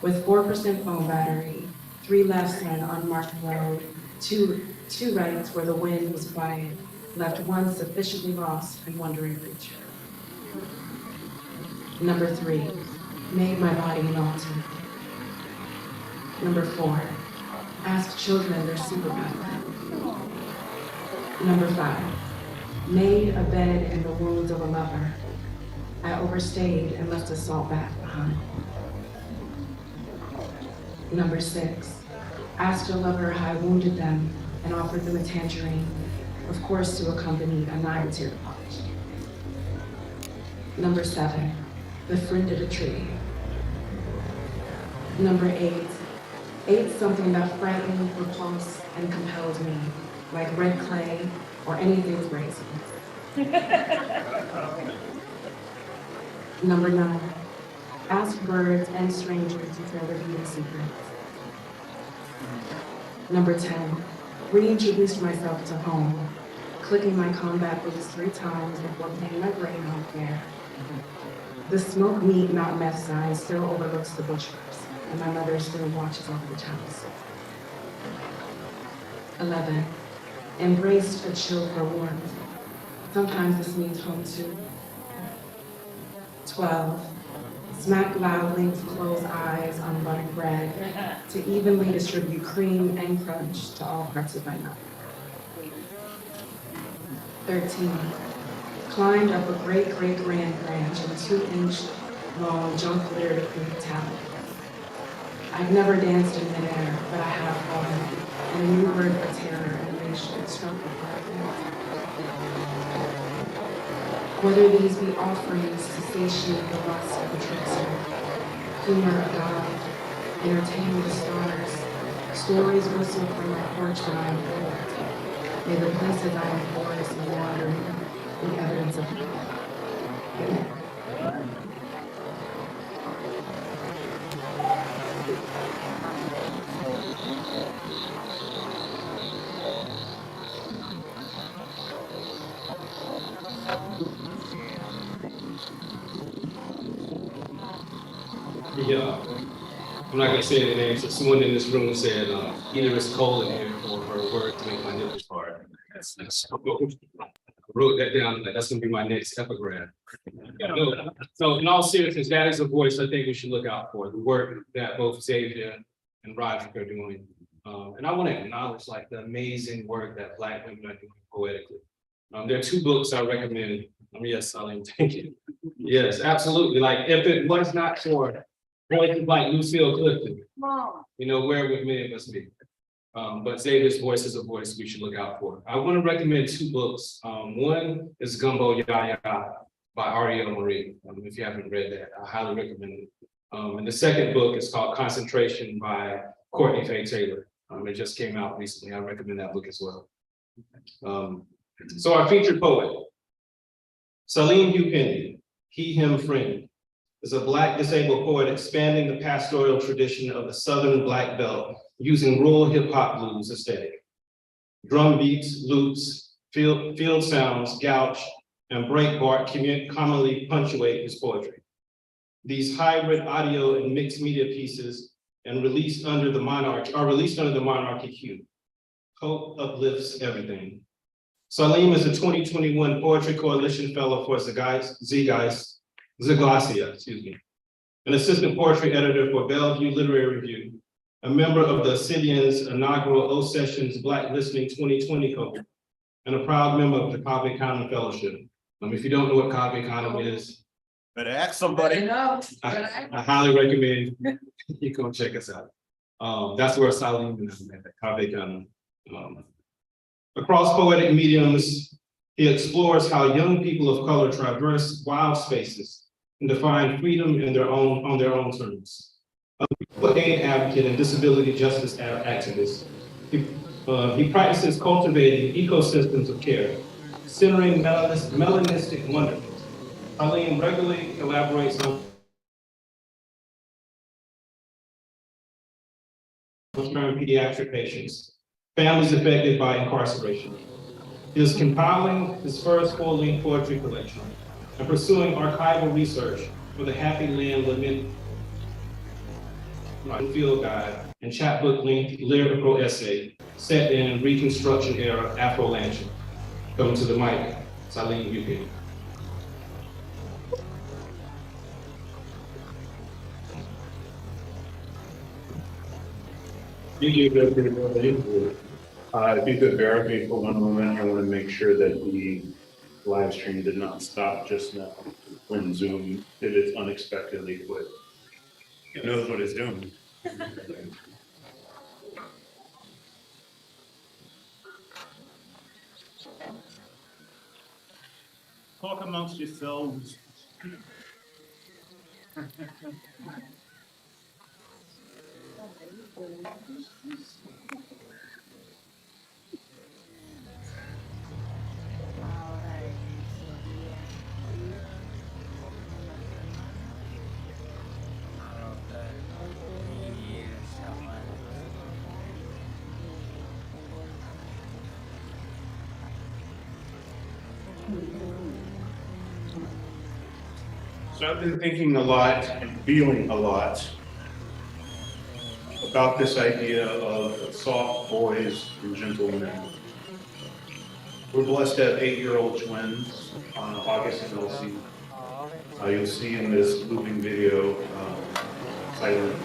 Speaker 4: with 4% phone battery, 3 lefts on an unmarked road, two rights where the wind was quiet, left one sufficiently lost and wandering creature. Number 3, made my body an altar. Number 4, asked children their superpower. Number 5, made a bed in the wounds of a lover. I overstayed and left a salt bath behind. Number 6, asked a lover how I wounded them and offered them a tangerine, of course to accompany a 9-tiered apology. Number 7, befriended a tree. Number 8, ate something that frightened, repulsed, and compelled me, like red clay or anything brazen. Number 9, asked birds and strangers to tell their eating secrets. Number 10, reintroduced myself to home, clicking my combat boots 3 times before paying my brain on care. The smoked meat, not meth sign, still overlooks the butchers, and my mother still watches over the child's. 11, embraced a chill for warmth. Sometimes this means home too. 12, smacked loudly with closed eyes on buttered bread to evenly distribute cream and crunch to all parts of my mouth. 13, climbed up a great-great-grand branch of 2-inch long junk littered fruit talent. I've never danced in midair, but I have fallen, and a new word for terror and elation struck the heart. Whether these be offerings to satiate the lust of a trickster, humor a god, entertain the stars, stories whistle from my porch that I am full. May the places I am forest and watering be evidence of love.
Speaker 2: Yeah, I'm not gonna say any names, but someone in this room said, either it's cold in here or her word to make my nipples hard. That's I wrote that down, like, that's gonna be my next epigram. No, so in all seriousness, that is a voice I think we should look out for, the work that both Xavier and Roderick are doing. And I want to acknowledge like the amazing work that Black women are doing poetically. There are two books I recommend. Yes, Saleem, thank you. Yes, absolutely. Like if it was not for voices like Lucille Clifton, where would many of us be? But Xavier's voice is a voice we should look out for. I want to recommend two books. One is Gumbo Ya Ya by Ariel Marie. If you haven't read that, I highly recommend it. And the second book is called Concentration by Courtney Faye Taylor. It just came out recently. I recommend that book as well. So our featured poet, Saleem Hue Penny, he, him, friend, is a Black disabled poet expanding the pastoral tradition of the Southern Black Belt using rural hip hop blues aesthetic. Drum beats, loops, field sounds, gouge, and breakbeat commonly punctuate his poetry. These hybrid audio and mixed media pieces are released under the monarchy hue. Hope uplifts everything. Saleem is a 2021 Poetry Coalition Fellow for Zaglasia, an assistant poetry editor for Bellevue Literary Review, a member of the Ascension's inaugural O Sessions Black Listening 2020 cohort, and a proud member of the Cave Canem Fellowship. If you don't know what Cave Canem is,
Speaker 3: Better ask somebody.
Speaker 2: I highly recommend you go check us out. That's where Saleem is at Cave Canem. Across poetic mediums, he explores how young people of color traverse wild spaces and define freedom on their own terms. A aid advocate and disability justice activist, he practices cultivating ecosystems of care, centering melanistic wonderment. Saleem regularly collaborates on pediatric patients, families affected by incarceration. He is compiling his first full-length poetry collection and pursuing archival research for the Happy Land Lament field guide and chapbook-length lyrical essay set in Reconstruction era Afro-Lanchin. Come to the mic, Saleem Hue Penny.
Speaker 3: Thank you. If you could bear with me for one moment, I want to make sure that the live stream did not stop just now when Zoom did its unexpectedly quick. It knows what it's doing. Talk amongst yourselves. So I've been thinking a lot and feeling a lot about this idea of soft boys and gentle men. We're blessed to have 8-year-old twins, August and Elsie. You'll see in this looping video, silent,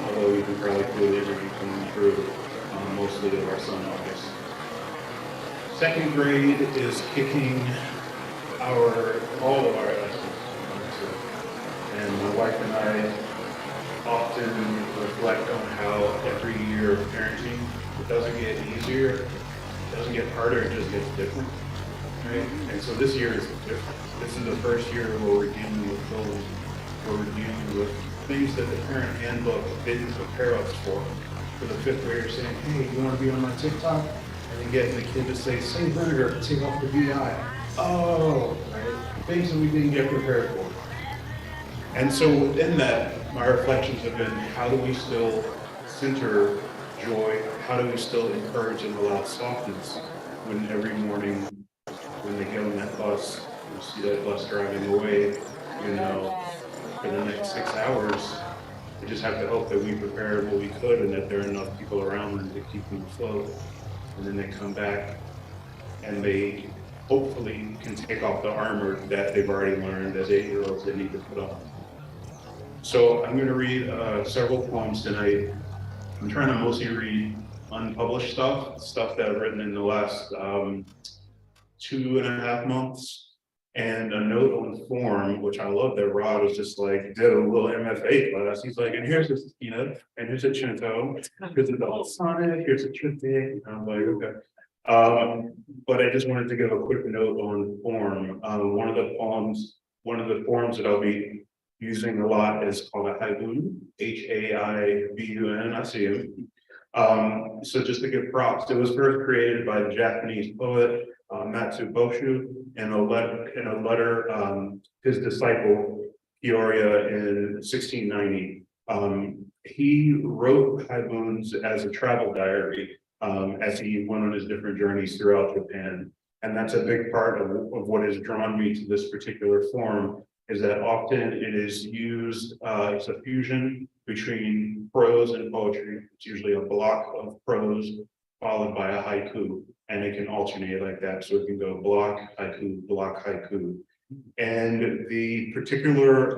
Speaker 3: although you can probably feel the energy coming through, mostly of our son August. Second grade is kicking all of our lessons. And my wife and I often reflect on how every year of parenting, it doesn't get easier, it doesn't get harder, it just gets different. Right? And so this year is different. This is the first year where we're dealing with goals, where we're dealing with things that the parent handbook didn't prepare us for. For the fifth grader saying, hey, you want to be on my TikTok? And then getting the kid to say vinegar, take off the VI. Oh, right? Things that we didn't get prepared for. And so within that, my reflections have been, how do we still center joy? How do we still encourage and allow softness when every morning, when they get on that bus, you see that bus driving away, you know, for the next 6 hours, we just have to hope that we prepared what we could and that there are enough people around them to keep them afloat. And then they come back and they hopefully can take off the armor that they've already learned as 8-year-olds they need to put on. So I'm going to read several poems tonight. I'm trying to mostly read unpublished stuff that I've written in the last 2.5 months. And a note on form, which I love that Rod was just like, did a little MFA class. He's like, and here's a peanut, and here's a cento, here's a double sonnet, here's a triptych. I'm like, okay. But I just wanted to give a quick note on form. One of the forms that I'll be using a lot is called a haibun, Haibun. I see him. So just to give props, it was first created by the Japanese poet Matsu Boshu in a letter his disciple Peoria in 1690. He wrote haibuns as a travel diary as he went on his different journeys throughout Japan. And that's a big part of what has drawn me to this particular form, is that often it is used, it's a fusion between prose and poetry. It's usually a block of prose followed by a haiku, and it can alternate like that. So it can go block, haiku. And the particular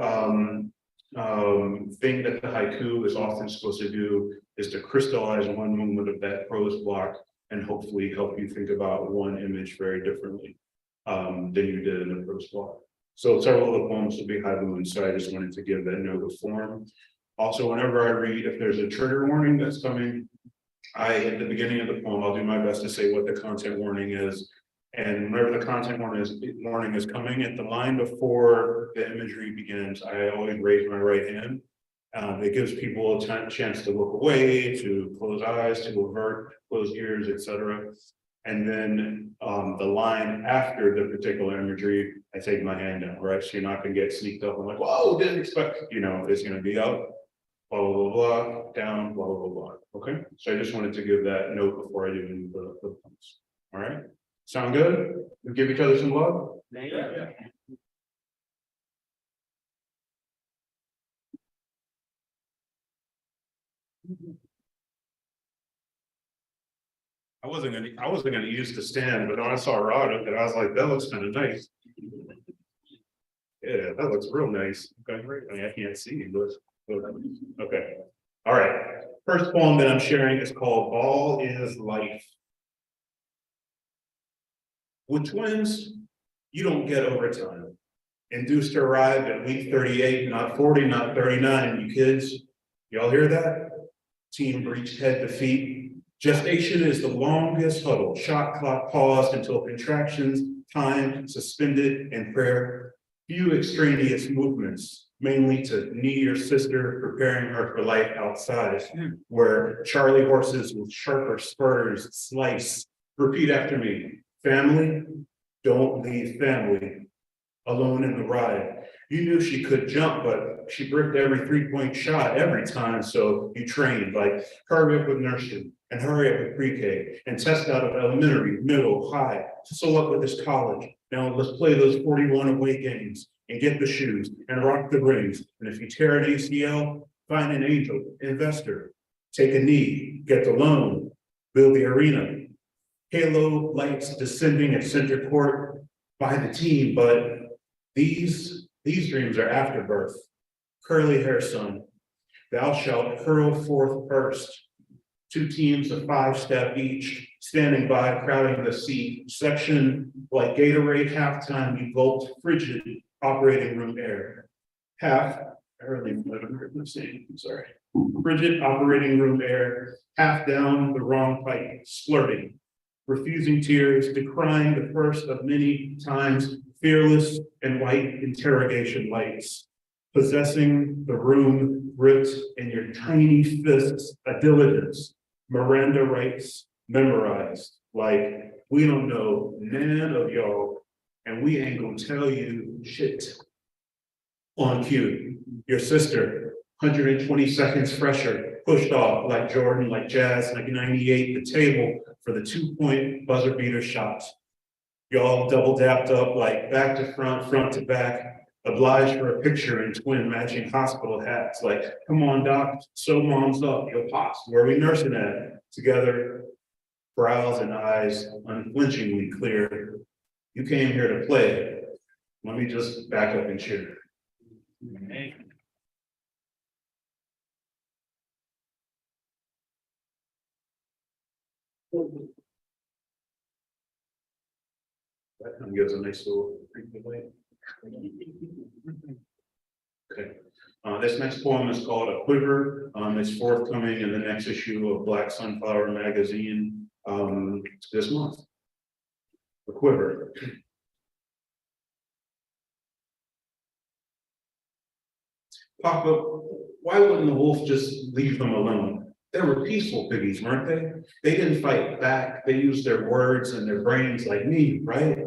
Speaker 3: thing that the haiku is often supposed to do is to crystallize one moment of that prose block and hopefully help you think about one image very differently than you did in the prose block. So several of the poems will be haibun, so I just wanted to give that note of form. Also, whenever I read, if there's a trigger warning that's coming, at the beginning of the poem, I'll do my best to say what the content warning is. And whenever the content warning is coming, at the line before the imagery begins, I always raise my right hand. It gives people a chance to look away, to close eyes, to avert, close ears, etc. And then the line after the particular imagery, I take my hand down, right? So you're not gonna get sneaked up and like, whoa, didn't expect, it's gonna be up, blah, blah, blah, blah, down, blah, blah, blah, okay? So I just wanted to give that note before I do any of the points. All right, sound good? We give each other some love? Yeah. I wasn't gonna use the stand, but when I saw Rod up there, I was like, that looks kind of nice. Yeah, that looks real nice. Okay, great. I mean, I can't see, but okay. All right. First poem that I'm sharing is called All Is Life. With twins, you don't get overtime. Induced to arrive at week 38, not 40, not 39, you kids. Y'all hear that? Team breached head to feet. Gestation is the longest huddle. Shot clock paused until contractions, time suspended, and prayer. Few extraneous movements, mainly to knee your sister, preparing her for life outside, where Charlie horses with sharper spurs slice. Repeat after me. Family, don't leave family alone in the ride. You knew she could jump, but she bricked every 3-point shot every time, so you trained, like hurry up with nursery, and hurry up with pre-K, and test out of elementary, middle, high, tussle up with this college. Now let's play those 41 away games, and get the shoes, and rock the rings, and if you tear an ACL, find an angel, investor, take a knee, get the loan, build the arena. Halo lights descending at center court by the team, but these dreams are afterbirth. Curly hair son, thou shalt hurl forth first. 2 teams of 5-step each, standing by, crowding the seat. Section like Gatorade halftime, you gulped frigid operating room air. Half Early, I'm saying, I'm sorry. Frigid operating room air, half down the wrong pipe, splurting, refusing tears, decrying the first of many times, fearless and white interrogation lights, possessing the room gripped in your tiny fists, a diligence, Miranda rights memorized, like we don't know none of y'all, and we ain't gonna tell you shit. On cue, your sister, 120 seconds fresher, pushed off like Jordan, like Jazz, like 98, the table for the 2-point buzzer beater shot. Y'all double dapped up like back to front, front to back, obliged for a picture in twin matching hospital hats, like, come on, doc, sew mom's up, your pops, where we nursing at? Together, brows and eyes unflinchingly clear. You came here to play. Let me just back up and cheer. That kind of gives a nice little. Okay, this next poem is called A Quiver. It's forthcoming in the next issue of Black Sunflower magazine this month. A Quiver. Papa, why wouldn't the wolf just leave them alone? They were peaceful piggies, weren't they? They didn't fight back. They used their words and their brains like me, right?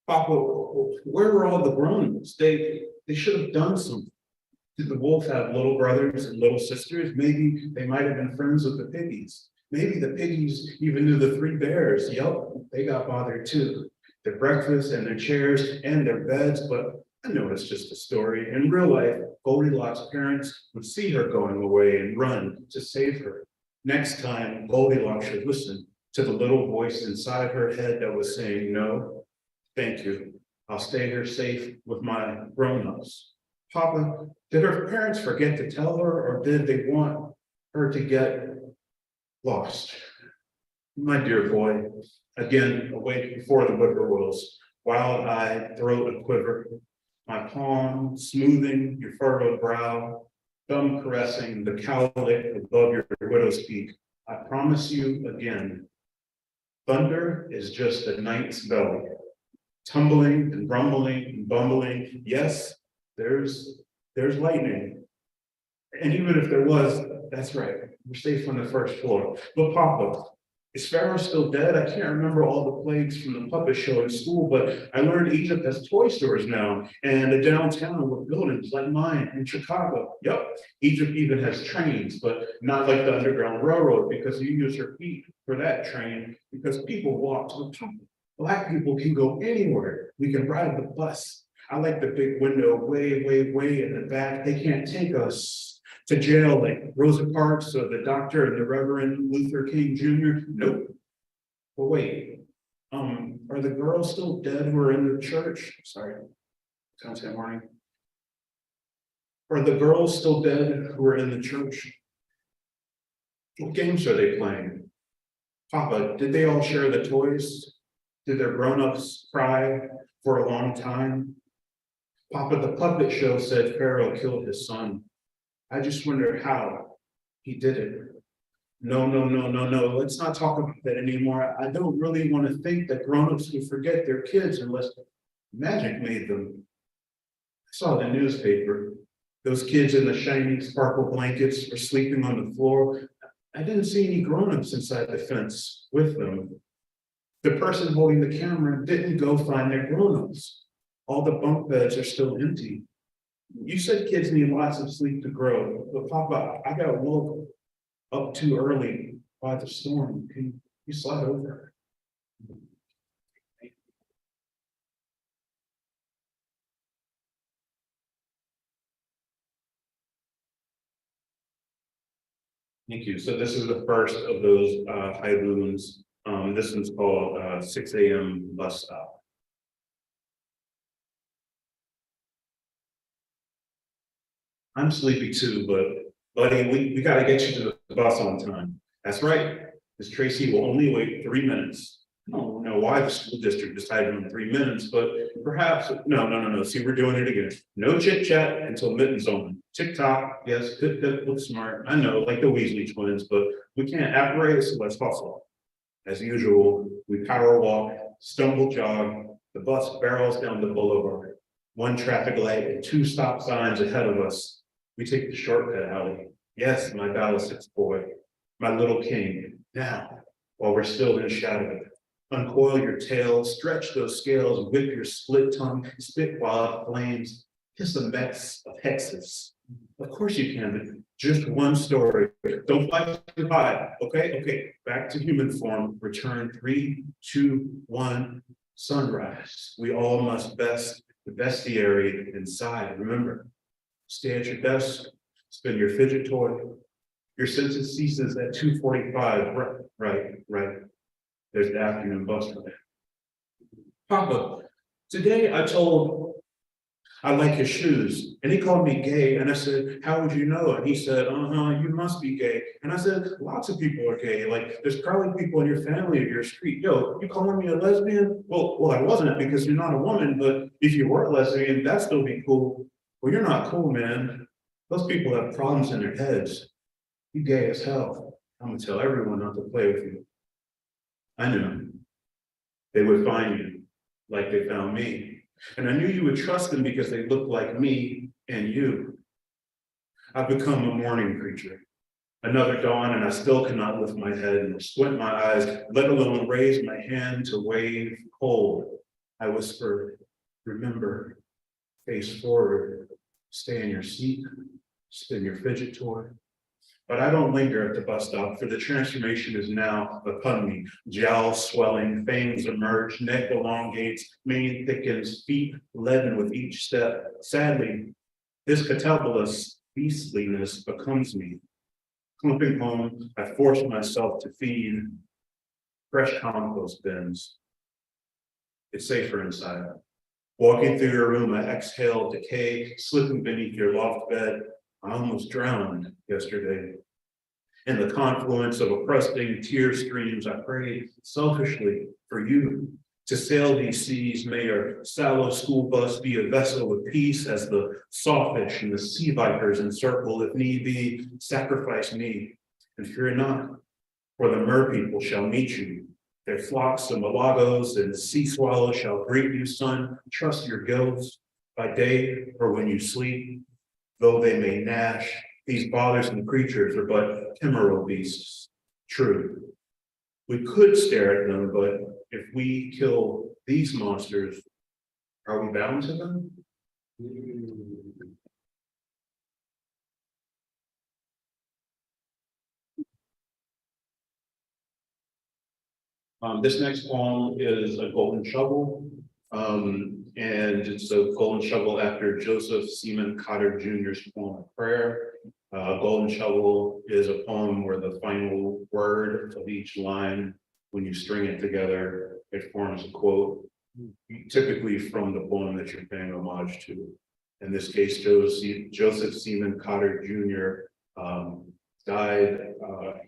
Speaker 3: Papa, where were all the grown-ups? They should have done something. Did the wolf have little brothers and little sisters? Maybe they might have been friends with the piggies. Maybe the piggies even knew the 3 bears. Yup, they got bothered too. Their breakfast and their chairs and their beds, but I know it's just a story. In real life, Goldilocks' parents would see her going away and run to save her. Next time, Goldilocks should listen to the little voice inside her head that was saying, no, thank you. I'll stay here safe with my grown-ups. Papa, did her parents forget to tell her, or did they want her to get lost? My dear boy, again, awake before the whippoorwills, wild-eyed, throat a quiver, my palm smoothing your furrowed brow, thumb caressing the cowlick above your widow's peak. I promise you again, thunder is just the night's belly, tumbling and rumbling and bumbling. Yes, there's lightning. And even if there was, that's right, we're safe on the first floor. But Papa, is Pharaoh still dead? I can't remember all the plagues from the puppet show in school, but I learned Egypt has toy stores now, and a downtown with buildings like mine in Chicago. Yep, Egypt even has trains, but not like the Underground Railroad, because you use your feet for that train, because people walk to the top. Black people can go anywhere. We can ride the bus. I like the big window way, way, way in the back. They can't take us to jail like Rosa Parks or the doctor and the Reverend Luther King Jr. Nope. But wait, are the girls still dead who are in the church? Sorry, Sunday morning. Are the girls still dead who are in the church? What games are they playing? Papa, did they all share the toys? Did their grown-ups cry for a long time? Papa, the puppet show said Pharaoh killed his son. I just wonder how he did it. No, let's not talk about that anymore. I don't really want to think that grown-ups will forget their kids unless magic made them. I saw the newspaper. Those kids in the shiny sparkle blankets were sleeping on the floor. I didn't see any grown-ups inside the fence with them. The person holding the camera didn't go find their grown-ups. All the bunk beds are still empty. You said kids need lots of sleep to grow, but Papa, I got woke up too early by the storm. Can you slide over? Thank you. So this is the first of those haikus. This one's called 6 a.m. bus stop. I'm sleepy too, but buddy, we gotta get you to the bus on time. That's right. Miss Tracy will only wait 3 minutes. I don't know why the school district decided on 3 minutes, but perhaps, no. See, we're doing it again. No chit chat until mittens on. TikTok, yes, good, look smart. I know, like the Weasley twins, but we can't apparatus, so let's hustle. As usual, we power walk, stumble jog, the bus barrels down the boulevard. 1 traffic light and 2 stop signs ahead of us. We take the shortcut alley. Yes, my Ballistics boy, my little king. Now, while we're still in shadow, uncoil your tail, stretch those scales, whip your split tongue, spit wild flames, kiss a mess of hexes. Of course you can, but just 1 story. Don't fly too high, okay? Back to human form, return 3, 2, 1, sunrise. We all must best the bestiary inside. Remember, stay at your desk, spin your fidget toy. Your senses ceases at 2:45. Right. There's the afternoon bus for that. Papa, today I like his shoes, and he called me gay, and I said, how would you know? And he said, you must be gay. And I said, lots of people are gay, like there's probably people in your family or your street. Yo, you calling me a lesbian? Well, I wasn't because you're not a woman, but if you were a lesbian, that'd still be cool. Well, you're not cool, man. Those people have problems in their heads. You gay as hell. I'm gonna tell everyone not to play with you. I knew they would find you like they found me. And I knew you would trust them because they look like me and you. I've become a morning creature. Another dawn, and I still cannot lift my head and squint my eyes, let alone raise my hand to wave cold. I whisper, remember, face forward, stay in your seat, spin your fidget toy. But I don't linger at the bus stop, for the transformation is now upon me. Jowls swelling, fangs emerge, neck elongates, mane thickens, feet leaden with each step. Sadly, this catabolus beastliness becomes me. Clumping home, I force myself to feed fresh compost bins. It's safer inside. Walking through your room, I exhale decay, slipping beneath your loft bed. I almost drowned yesterday. In the confluence of oppressing tear streams, I prayed selfishly for you to sail these seas. May your sallow school bus be a vessel of peace as the sawfish and the sea vipers encircle. If need be, sacrifice me and fear not, for the mer people shall meet you. Their flocks of malagos and sea swallows shall greet you, son. Trust your gills by day or when you sleep. Though they may gnash, these bothersome creatures are but ephemeral beasts. True. We could stare at them, but if we kill these monsters, are we bound to them? This next poem is a golden shovel. And it's a golden shovel after Joseph Seaman Cotter Jr.'s poem of prayer. Golden shovel is a poem where the final word of each line, when you string it together, it forms a quote, typically from the poem that you're paying homage to. In this case, Joseph Seaman Cotter Jr. Died.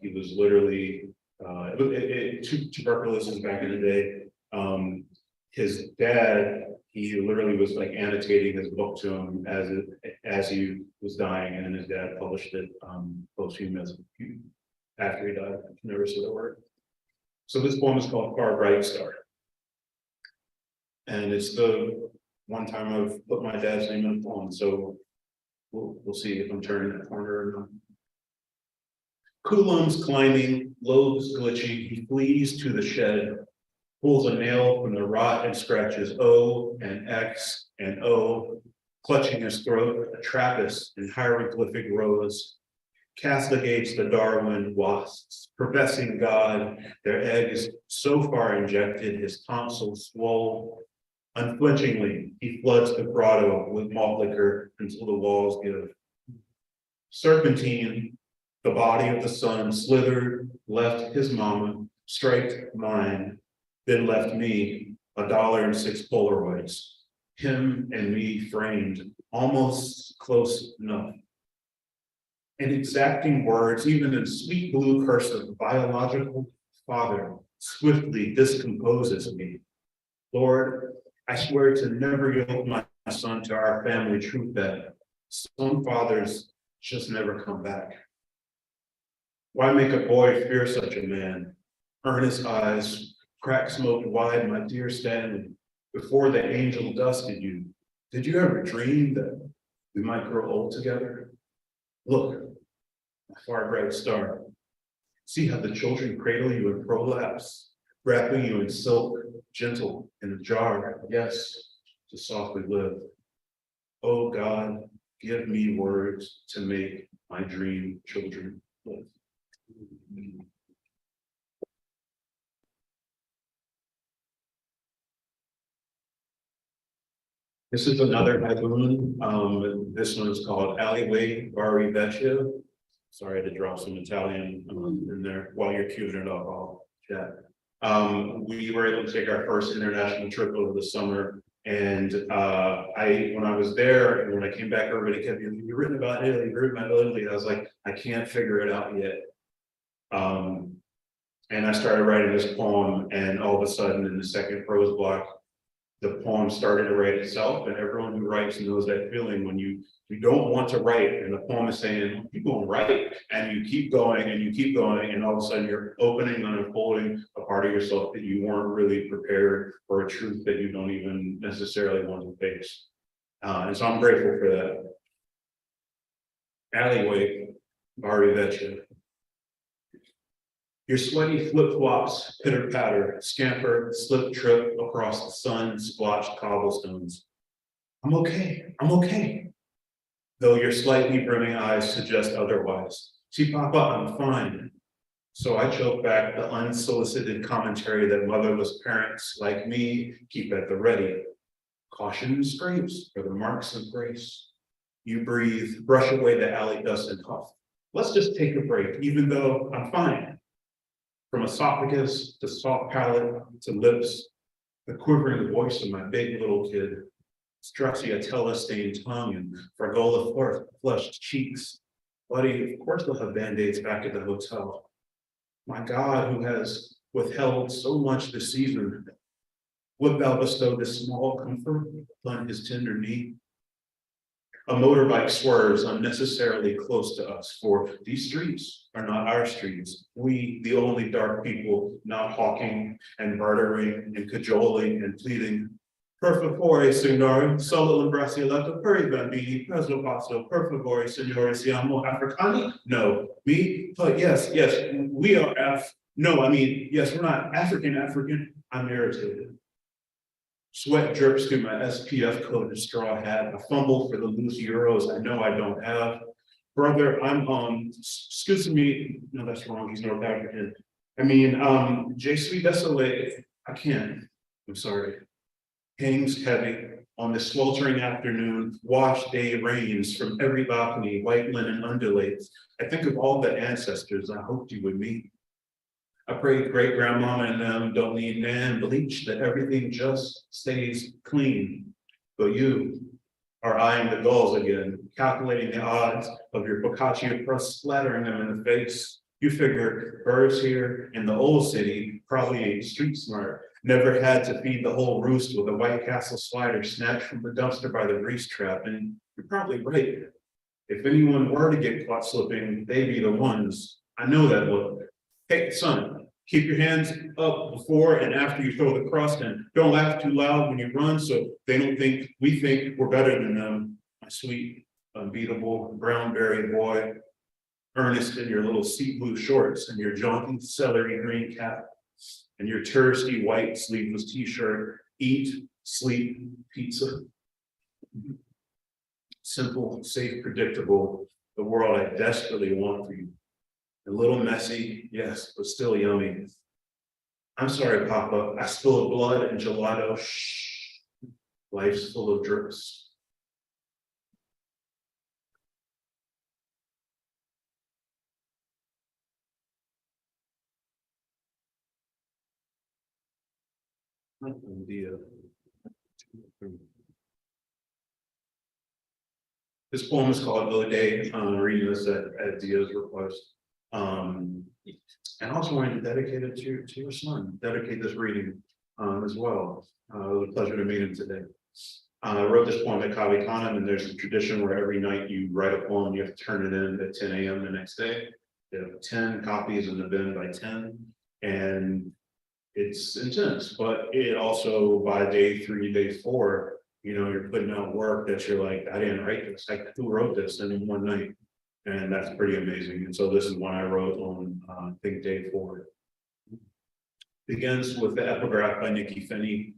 Speaker 3: He was literally tuberculosis back in the day. His dad, he literally was like annotating his book to him as he was dying, and then his dad published it posthumous after he died. I can never say the word. So this poem is called Far Bright Star. And it's the one time I've put my dad's name in a poem, so we'll see if I'm turning that corner or not. Coulom's climbing, lobes glitching, he flees to the shed, pulls a nail from the rot and scratches O and X and O, clutching his throat, a trappist in hieroglyphic rows, castigates the Darwin wasps, professing God, their eggs so far injected, his tonsils swole. Unflinchingly, he floods the grotto with malt liquor until the walls give. Serpentine, the body of the sun, slithered, left his mama, striped mine, then left me $1.06 Polaroids, him and me framed, almost close enough. And exacting words, even in sweet blue cursive, biological, Father, swiftly discomposes me. Lord, I swear to never yoke my son to our family truth that some fathers just never come back. Why make a boy fear such a man? Earnest eyes, crack smoked wide, my dear Stanley, before the angel dusted you. Did you ever dream that we might grow old together? Look, a far bright star. See how the children cradle you in prolapse, wrapping you in silk, gentle in a jar, yes, to softly live. Oh God, give me words to make my dream children live. This is another baboon. This one is called Alleyway Bari Vecchio. Sorry to drop some Italian in there while you're queuing it up. I'll chat. We were able to take our first international trip over the summer. And when I was there, and when I came back, everybody kept being, you've written about Italy, you've written about Italy. I was like, I can't figure it out yet. And I started writing this poem, and all of a sudden in the second prose block, the poem started to write itself. And everyone who writes knows that feeling when you don't want to write, and the poem is saying, keep going, write, and you keep going, and you keep going, and all of a sudden you're opening and unfolding a part of yourself that you weren't really prepared for, a truth that you don't even necessarily want to face. And so I'm grateful for that. Alleyway, Bari Vecchio. Your sweaty flip-flops pitter-patter, scamper, slip, trip across the sun-splotched cobblestones. I'm okay, I'm okay. Though your slightly brimming eyes suggest otherwise. See, Papa, I'm fine. So I choke back the unsolicited commentary that motherless parents like me keep at the ready. Caution and scrapes are the marks of grace. You breathe, brush away the alley dust and huff. Let's just take a break, even though I'm fine. From esophagus to soft palate to lips, the quivering voice of my big little kid, stracciatella stained tongue and fragola flushed cheeks. Buddy, of course they'll have band-aids back at the hotel. My God, who has withheld so much this season, would thou bestow this small comfort upon his tender knee? A motorbike swerves unnecessarily close to us, for these streets are not our streets. We, the only dark people, not hawking and bartering and cajoling and pleading. Per favore, signore, solo l'imbraccialetto per I bambini, presto passo, per favore, signore, siamo Africani? No, me? But yes, we are yes, we're not African. I'm irritated. Sweat drips through my SPF coated straw hat. I fumble for the loose euros I know I don't have. Brother, I'm excuse me. No, that's wrong. He's North African. Je suis désolé. I can't. I'm sorry. Hangs heavy on this sweltering afternoon. Wash day rains from every balcony. White linen undulates. I think of all the ancestors I hoped you would meet. I pray great grandmama and them don't need nan bleach, that everything just stays clean. But you are eyeing the gulls again, calculating the odds of your focaccia crust splattering them in the face. You figure birds here in the old city probably ain't street smart, never had to feed the whole roost with a White Castle slider snatched from the dumpster by the grease trap, and you're probably right. If anyone were to get caught slipping, they'd be the ones. I know that look. Hey, son, keep your hands up before and after you throw the crust, and don't laugh too loud when you run so they don't think we think we're better than them. My sweet, unbeatable brown-berry boy, earnest in your little sea blue shorts and your jaunty celery green cap and your touristy white sleeveless t-shirt. Eat, sleep, pizza. Simple, safe, predictable, the world I desperately want for you. A little messy, yes, but still yummy. I'm sorry, Papa, I spilled blood and gelato. Shh. Life's full of drips. This poem is called Ode. I'm reading this at Dia's request. And also wanted to dedicate it to your son, dedicate this reading as well. It was a pleasure to meet him today. I wrote this poem at Kavi Khanum, and there's a tradition where every night you write a poem, you have to turn it in at 10 a.m. the next day. There are 10 copies in the bin by 10, and it's intense, but it also by day 3, day 4, you know, you're putting out work that you're like, I didn't write this, like who wrote this in one night? And that's pretty amazing. And so this is one I wrote on, I think day 4. Begins with the epigraph by Nikki Finney.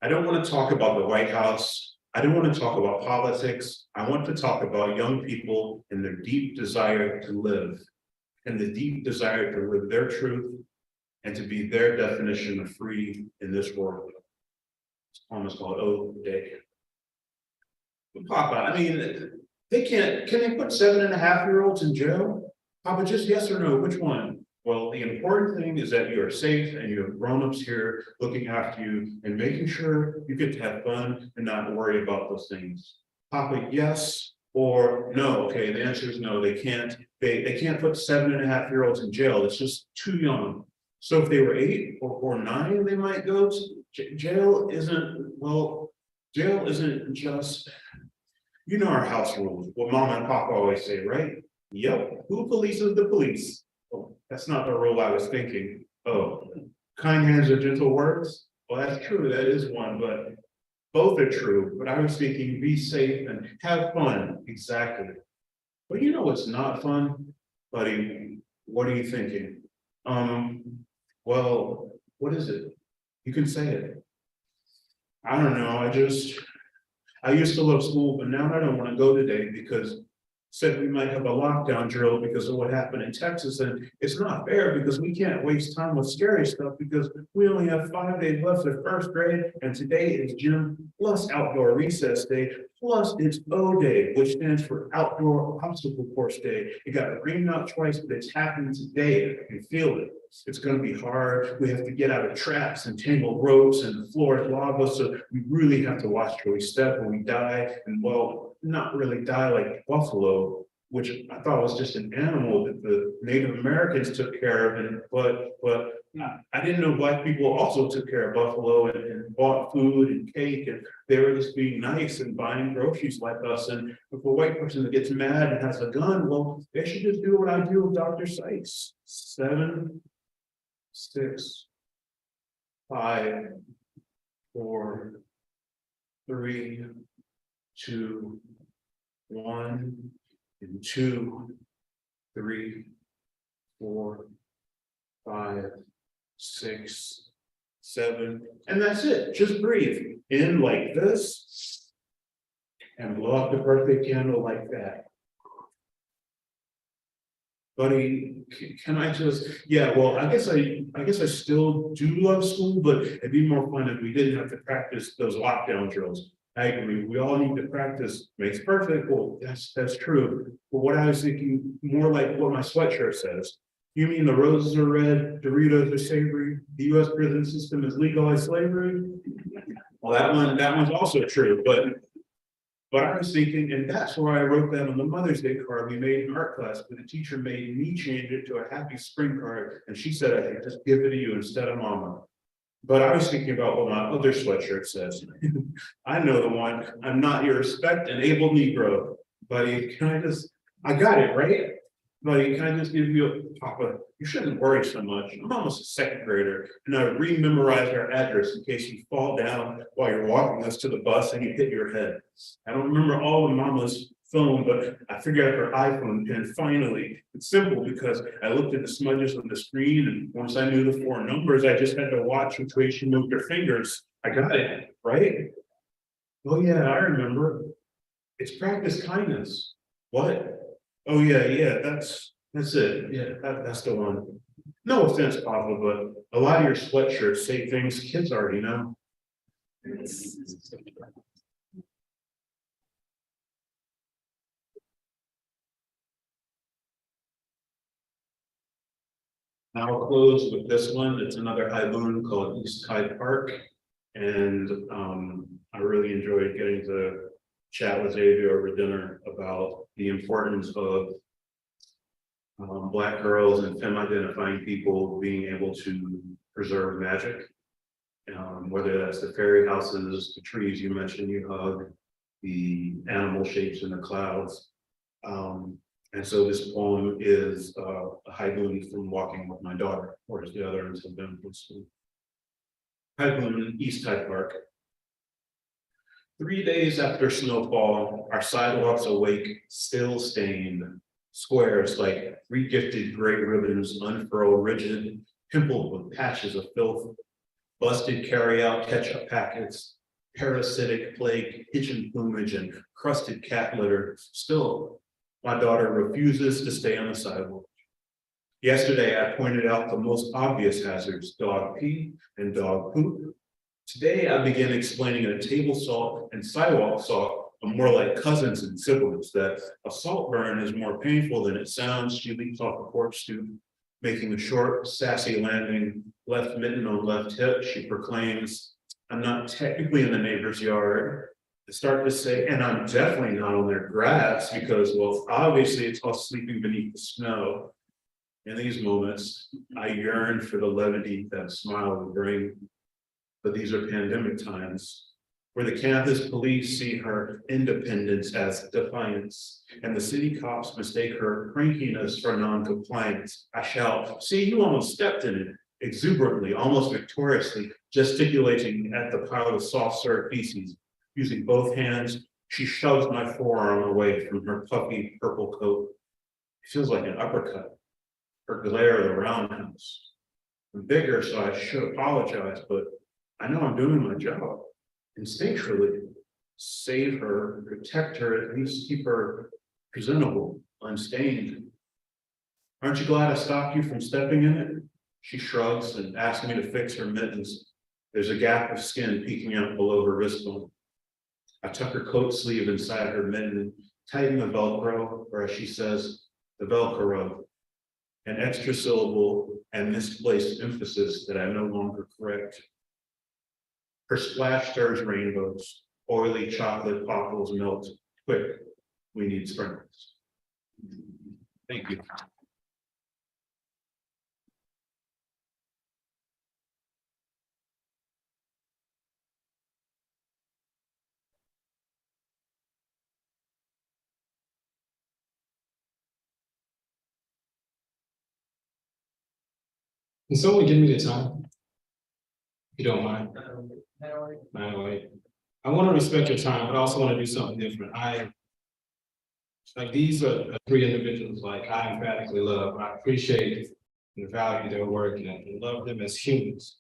Speaker 3: I don't want to talk about the White House. I don't want to talk about politics. I want to talk about young people and their deep desire to live, and the deep desire to live their truth and to be their definition of free in this world. This poem is called Oh Day. Papa, I mean, can they put 7.5-year-olds in jail? Papa, just yes or no, which one? Well, the important thing is that you are safe and you have grown-ups here looking after you and making sure you get to have fun and not worry about those things. Papa, yes or no? Okay, the answer is no, they can't. They can't put 7.5-year-olds in jail. It's just too young. So if they were 8 or 9, they might go to jail. Jail isn't just, you know, our house rules, what Mama and Papa always say, right? Yep, who polices the police? Oh, that's not the rule I was thinking. Oh, kind hands are gentle words. Well, that's true, that is one, but both are true. But I was thinking, be safe and have fun. Exactly. But you know what's not fun, buddy? What are you thinking? Well, what is it? You can say it. I don't know. I used to love school, but now I don't want to go today because said we might have a lockdown drill because of what happened in Texas. And it's not fair because we can't waste time with scary stuff because we only have 5 days left of first grade. And today is gym plus outdoor recess day, plus it's O day, which stands for outdoor obstacle course day. It got rained out twice, but it's happening today. I can feel it. It's going to be hard. We have to get out of traps and tangled ropes, and the floor is lava. So we really have to watch where we step when we die. And well, not really die like buffalo, which I thought was just an animal that the Native Americans took care of. And but I didn't know Black people also took care of buffalo and bought food and cake, and they were just being nice and buying groceries like us. And if a white person that gets mad and has a gun, well, they should just do what I do with Dr. Sykes. 7, 6, 5, 4, 3, 2, 1, and 2, 3, 4, 5, 6, 7, and that's it. Just breathe in like this and blow out the birthday candle like that. Buddy, can I just, yeah, well, I guess I still do love school, but it'd be more fun if we didn't have to practice those lockdown drills. I agree, we all need to practice, makes perfect, well, that's true. But what I was thinking, more like what my sweatshirt says. You mean the roses are red, Doritos are savory, the US prison system is legalized slavery? Well, that one's also true, but I was thinking, and that's why I wrote that on the Mother's Day card we made in art class, but the teacher made me change it to a happy spring card, and she said I could just give it to you instead of Mama. But I was thinking about what my other sweatshirt says. I know the one, I'm not your respect and able Negro. Buddy, I got it, right? Buddy, can I just give you Papa, you shouldn't worry so much. I'm almost a 2nd grader, and I re-memorized our address in case you fall down while you're walking us to the bus and you hit your head. I don't remember all of Mama's phone, but I figured out her iPhone, and finally, it's simple because I looked at the smudges on the screen, and once I knew the 4 numbers, I just had to watch which way she moved her fingers. I got it, right? Oh yeah, I remember. It's practice kindness. What? Oh yeah, that's it. Yeah, that's the one. No offense, Papa, but a lot of your sweatshirts say things kids already know. I'll close with this one. It's another Hailoon called East Hyde Park. And I really enjoyed getting to chat with Xavier over dinner about the importance of Black girls and femme identifying people being able to preserve magic. Whether that's the fairy houses, the trees you mentioned you hug, the animal shapes in the clouds. And so this poem is a haiku from walking with my daughter, whereas the other ones have been from school. Haiku in East Hyde Park. 3 days after snowfall, our sidewalks awake, still stained. Squares like regifted gray ribbons unfurl rigid, pimpled with patches of filth. Busted carry-out ketchup packets, parasitic plague, pigeon plumage, and crusted cat litter. Still, my daughter refuses to stay on the sidewalk. Yesterday, I pointed out the most obvious hazards, dog pee and dog poop. Today, I began explaining that table salt and sidewalk salt are more like cousins and siblings, that a salt burn is more painful than it sounds. She leaps off the porch stoop, making a short, sassy landing, left mitten on left hip. She proclaims, I'm not technically in the neighbor's yard. I start to say, and I'm definitely not on their grass because, well, obviously it's all sleeping beneath the snow. In these moments, I yearn for the levity that a smile would bring. But these are pandemic times, where the campus police see her independence as defiance, and the city cops mistake her crankiness for non-compliance. I shout, see, you almost stepped in it, exuberantly, almost victoriously, gesticulating at the pile of soft serve feces. Using both hands, she shoves my forearm away from her puffy purple coat. It feels like an uppercut, her glare of the roundhouse. I'm bigger, so I should apologize, but I know I'm doing my job. Instinctually, save her, protect her, at least keep her presentable, unstained. Aren't you glad I stopped you from stepping in it? She shrugs and asks me to fix her mittens. There's a gap of skin peeking out below her wristbone. I tuck her coat sleeve inside her mitten, tighten the Velcro, or as she says, the Velcro, an extra syllable and misplaced emphasis that I no longer correct. Her splash stirs rainbows, oily chocolate popples melt. Quick, we need sprinkles. Thank you.
Speaker 2: Can someone give me the time? If you don't mind. 9:08. I want to respect your time, but I also want to do something different. Like these are three individuals like I emphatically love. I appreciate and value their work and love them as humans.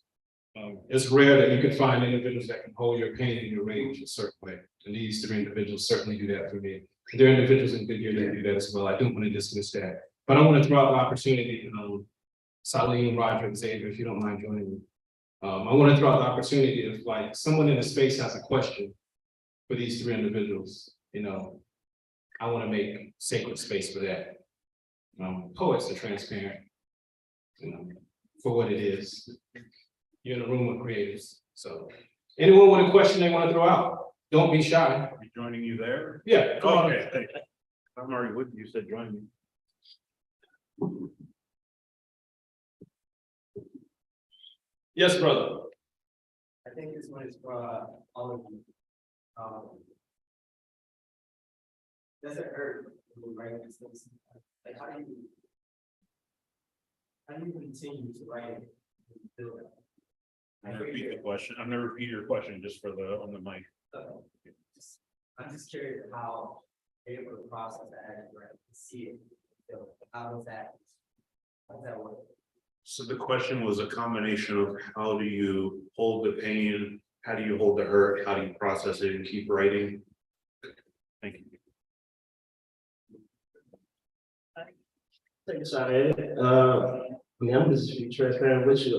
Speaker 2: It's rare that you can find individuals that can hold your pain and your rage a certain way. And these three individuals certainly do that for me. There are individuals in Goodyear that do that as well. I don't want to dismiss that. But I want to throw out the opportunity, Saleem, Roderick, Xavier, if you don't mind joining me. I want to throw out the opportunity if like someone in the space has a question for these three individuals, I want to make sacred space for that. Poets are transparent, for what it is. You're in a room of creators. So anyone with a question they want to throw out, don't be shy.
Speaker 3: Are we joining you there?
Speaker 2: Yeah. Come on.
Speaker 3: Okay, thank you. I'm already with you, said join me.
Speaker 2: Yes, brother.
Speaker 5: I think this one is for all of you. Does it hurt when you write this? Like, how do you continue to write it?
Speaker 3: I'm gonna repeat the question. I'm gonna repeat your question just for on the mic.
Speaker 5: I'm just curious how you're able to process that and write, to see it. How does that work?
Speaker 3: So the question was a combination of how do you hold the pain, how do you hold the hurt, how do you process it and keep writing? Thank you.
Speaker 5: Take a shot at it. I'm just be transparent with you.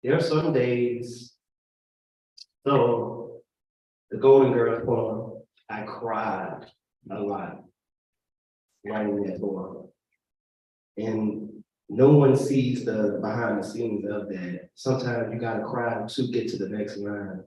Speaker 5: There are some days. So the Golden Girls poem, I cried a lot writing that poem. And no one sees the behind the scenes of that. Sometimes you gotta cry to get to the next line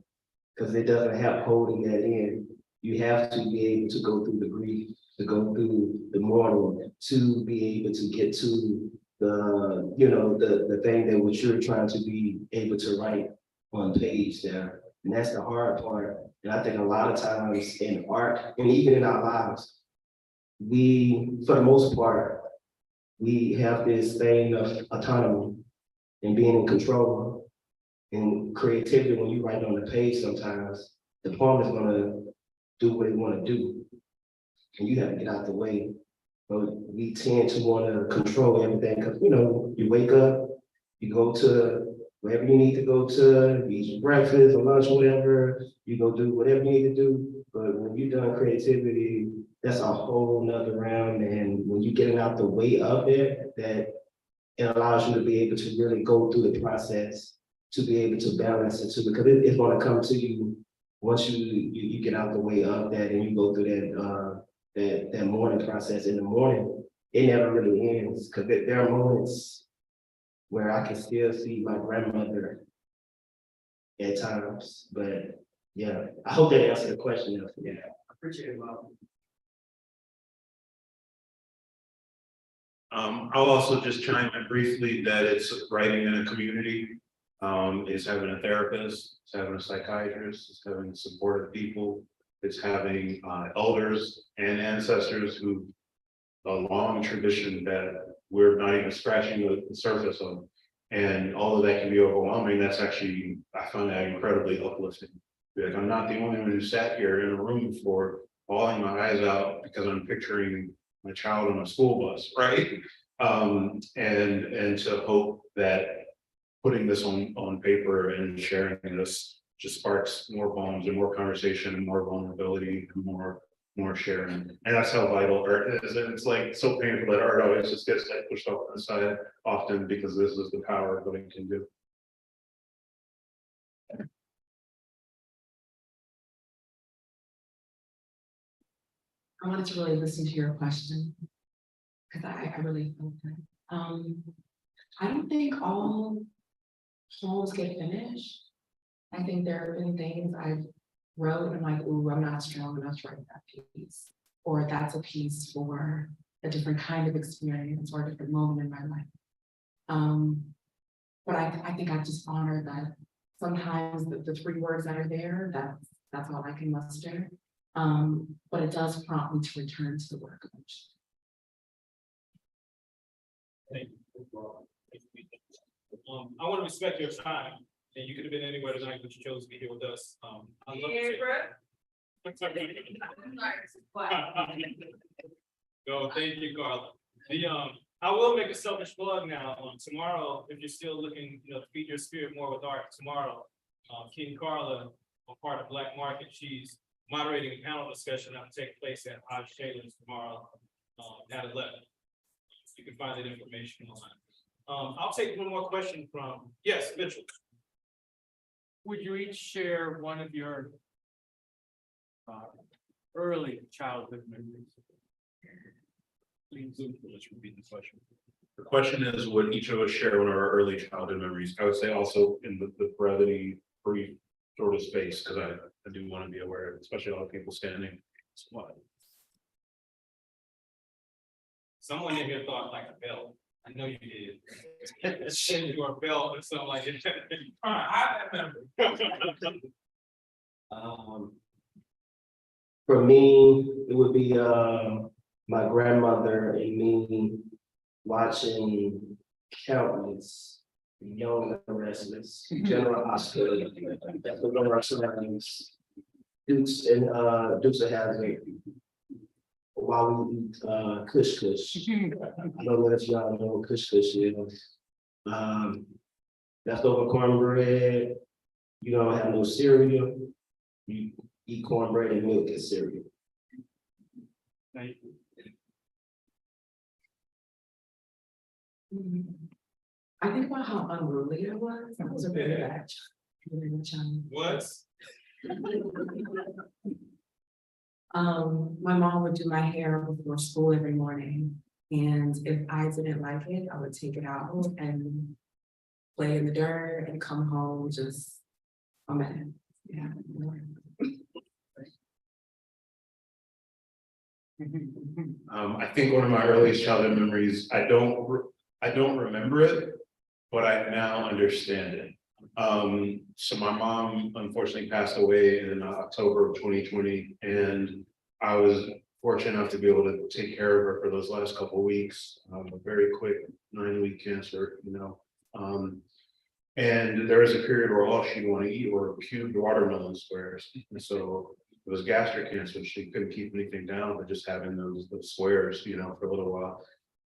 Speaker 5: because it doesn't help holding that in. You have to be able to go through the grief to go through the morning, to be able to get to the, you know, the thing that what you're trying to be able to write on page there. And that's the hard part. And I think a lot of times in art and even in our lives, we, for the most part, we have this thing of autonomy and being in control and creativity. When you write on the page, sometimes the poem is gonna do what it wanna do. And you have to get out the way. But we tend to wanna control everything, because you know, you wake up, you go to wherever you need to go to, you eat breakfast or lunch, whatever, you go do whatever you need to do. But when you're done creativity, that's a whole nother round. And when you get out the way of it, that it allows you to be able to really go through the process to be able to balance it too, because it's gonna come to you once you get out the way of that and you go through that morning process. In the morning, it never really ends, because there are moments where I can still see my grandmother at times. But yeah, I hope that answered the question. Yeah, I appreciate it, Mom.
Speaker 3: I'll also just chime in briefly that it's writing in a community, it's having a therapist, it's having a psychiatrist, it's having supportive people, it's having elders and ancestors who a long tradition that we're not even scratching the surface of. And all of that can be overwhelming. That's actually, I find that incredibly uplifting. Like, I'm not the only one who sat here in a room for bawling my eyes out because I'm picturing my child on a school bus, right? And to hope that putting this on paper and sharing this just sparks more poems and more conversation and more vulnerability and more sharing. And that's how vital art is. And it's like so painful that art always just gets like pushed off to the side often, because this is the power of what it can do.
Speaker 7: I wanted to really listen to your question, because I really felt that. I don't think all poems get finished. I think there have been things I've wrote and I'm like, ooh, I'm not strong enough to write that piece. Or that's a piece for a different kind of experience or a different moment in my life. But I think I just honor that sometimes the 3 words that are there, that's all I can muster. But it does prompt me to return to the work eventually.
Speaker 2: Thank you. I want to respect your time, and you could have been anywhere tonight, but you chose to be here with us. I love No, thank you, Carla. I will make a selfish plug now. Tomorrow, if you're still looking, to feed your spirit more with art, tomorrow, King Carla, a part of Black Market, she's moderating a panel discussion that will take place at Hodge Taylor's tomorrow at 11. So you can find that information online. I'll take one more question from, yes, Mitchell.
Speaker 8: Would you each share one of your early childhood memories? Please, let's repeat the question.
Speaker 3: The question is, would each of us share one of our early childhood memories? I would say also in the brevity, brief sort of space, because I do want to be aware, especially a lot of people standing.
Speaker 2: Someone in here thought like a bell. I know you did. Send you a bell or something like that. I remember.
Speaker 5: For me, it would be my grandmother and me watching countless Young and the Restless, General Hospital, that's the one of our surroundings, Dukes and Dukes of Hazzard, while we eat Kush Kush. I don't know if y'all know what Kush Kush is. Leftover cornbread. You don't have no cereal. You eat cornbread and milk as cereal.
Speaker 8: Thank you.
Speaker 7: I think about how unruly I was. I was a really bad child.
Speaker 2: What?
Speaker 7: My mom would do my hair before school every morning. And if I didn't like it, I would take it out and play in the dirt and come home just a minute. Yeah.
Speaker 3: I think one of my earliest childhood memories, I don't remember it, but I now understand it. So my mom unfortunately passed away in October of 2020, and I was fortunate enough to be able to take care of her for those last couple of weeks. A very quick 9-week cancer, you know. And there was a period where all she'd want to eat were cubed watermelon squares. And so it was gastric cancer. She couldn't keep anything down, but just having those squares, you know, for a little while.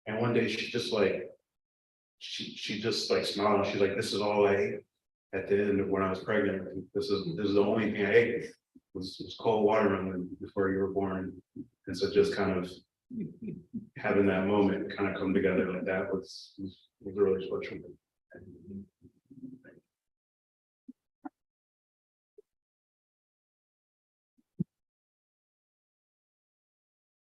Speaker 3: And one day she just like, she just like smiled. And she's like, "This is all I ate at the end of when I was pregnant. This is the only thing I ate was cold watermelon before you were born." And so just kind of having that moment kind of come together like that was really special.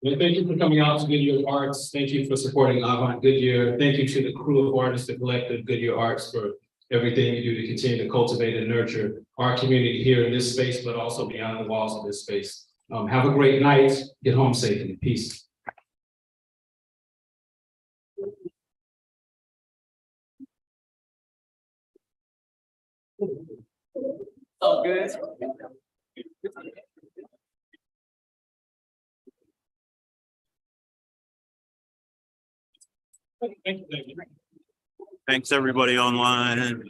Speaker 2: Well, thank you for coming out to Goodyear Arts. Thank you for supporting Avant Goodyear. Thank you to the crew of artists, the collective Goodyear Arts, for everything you do to continue to cultivate and nurture our community here in this space, but also beyond the walls of this space. Have a great night. Get home safely. Peace.
Speaker 8: All good.
Speaker 2: Thank you.
Speaker 3: Thanks, everybody online.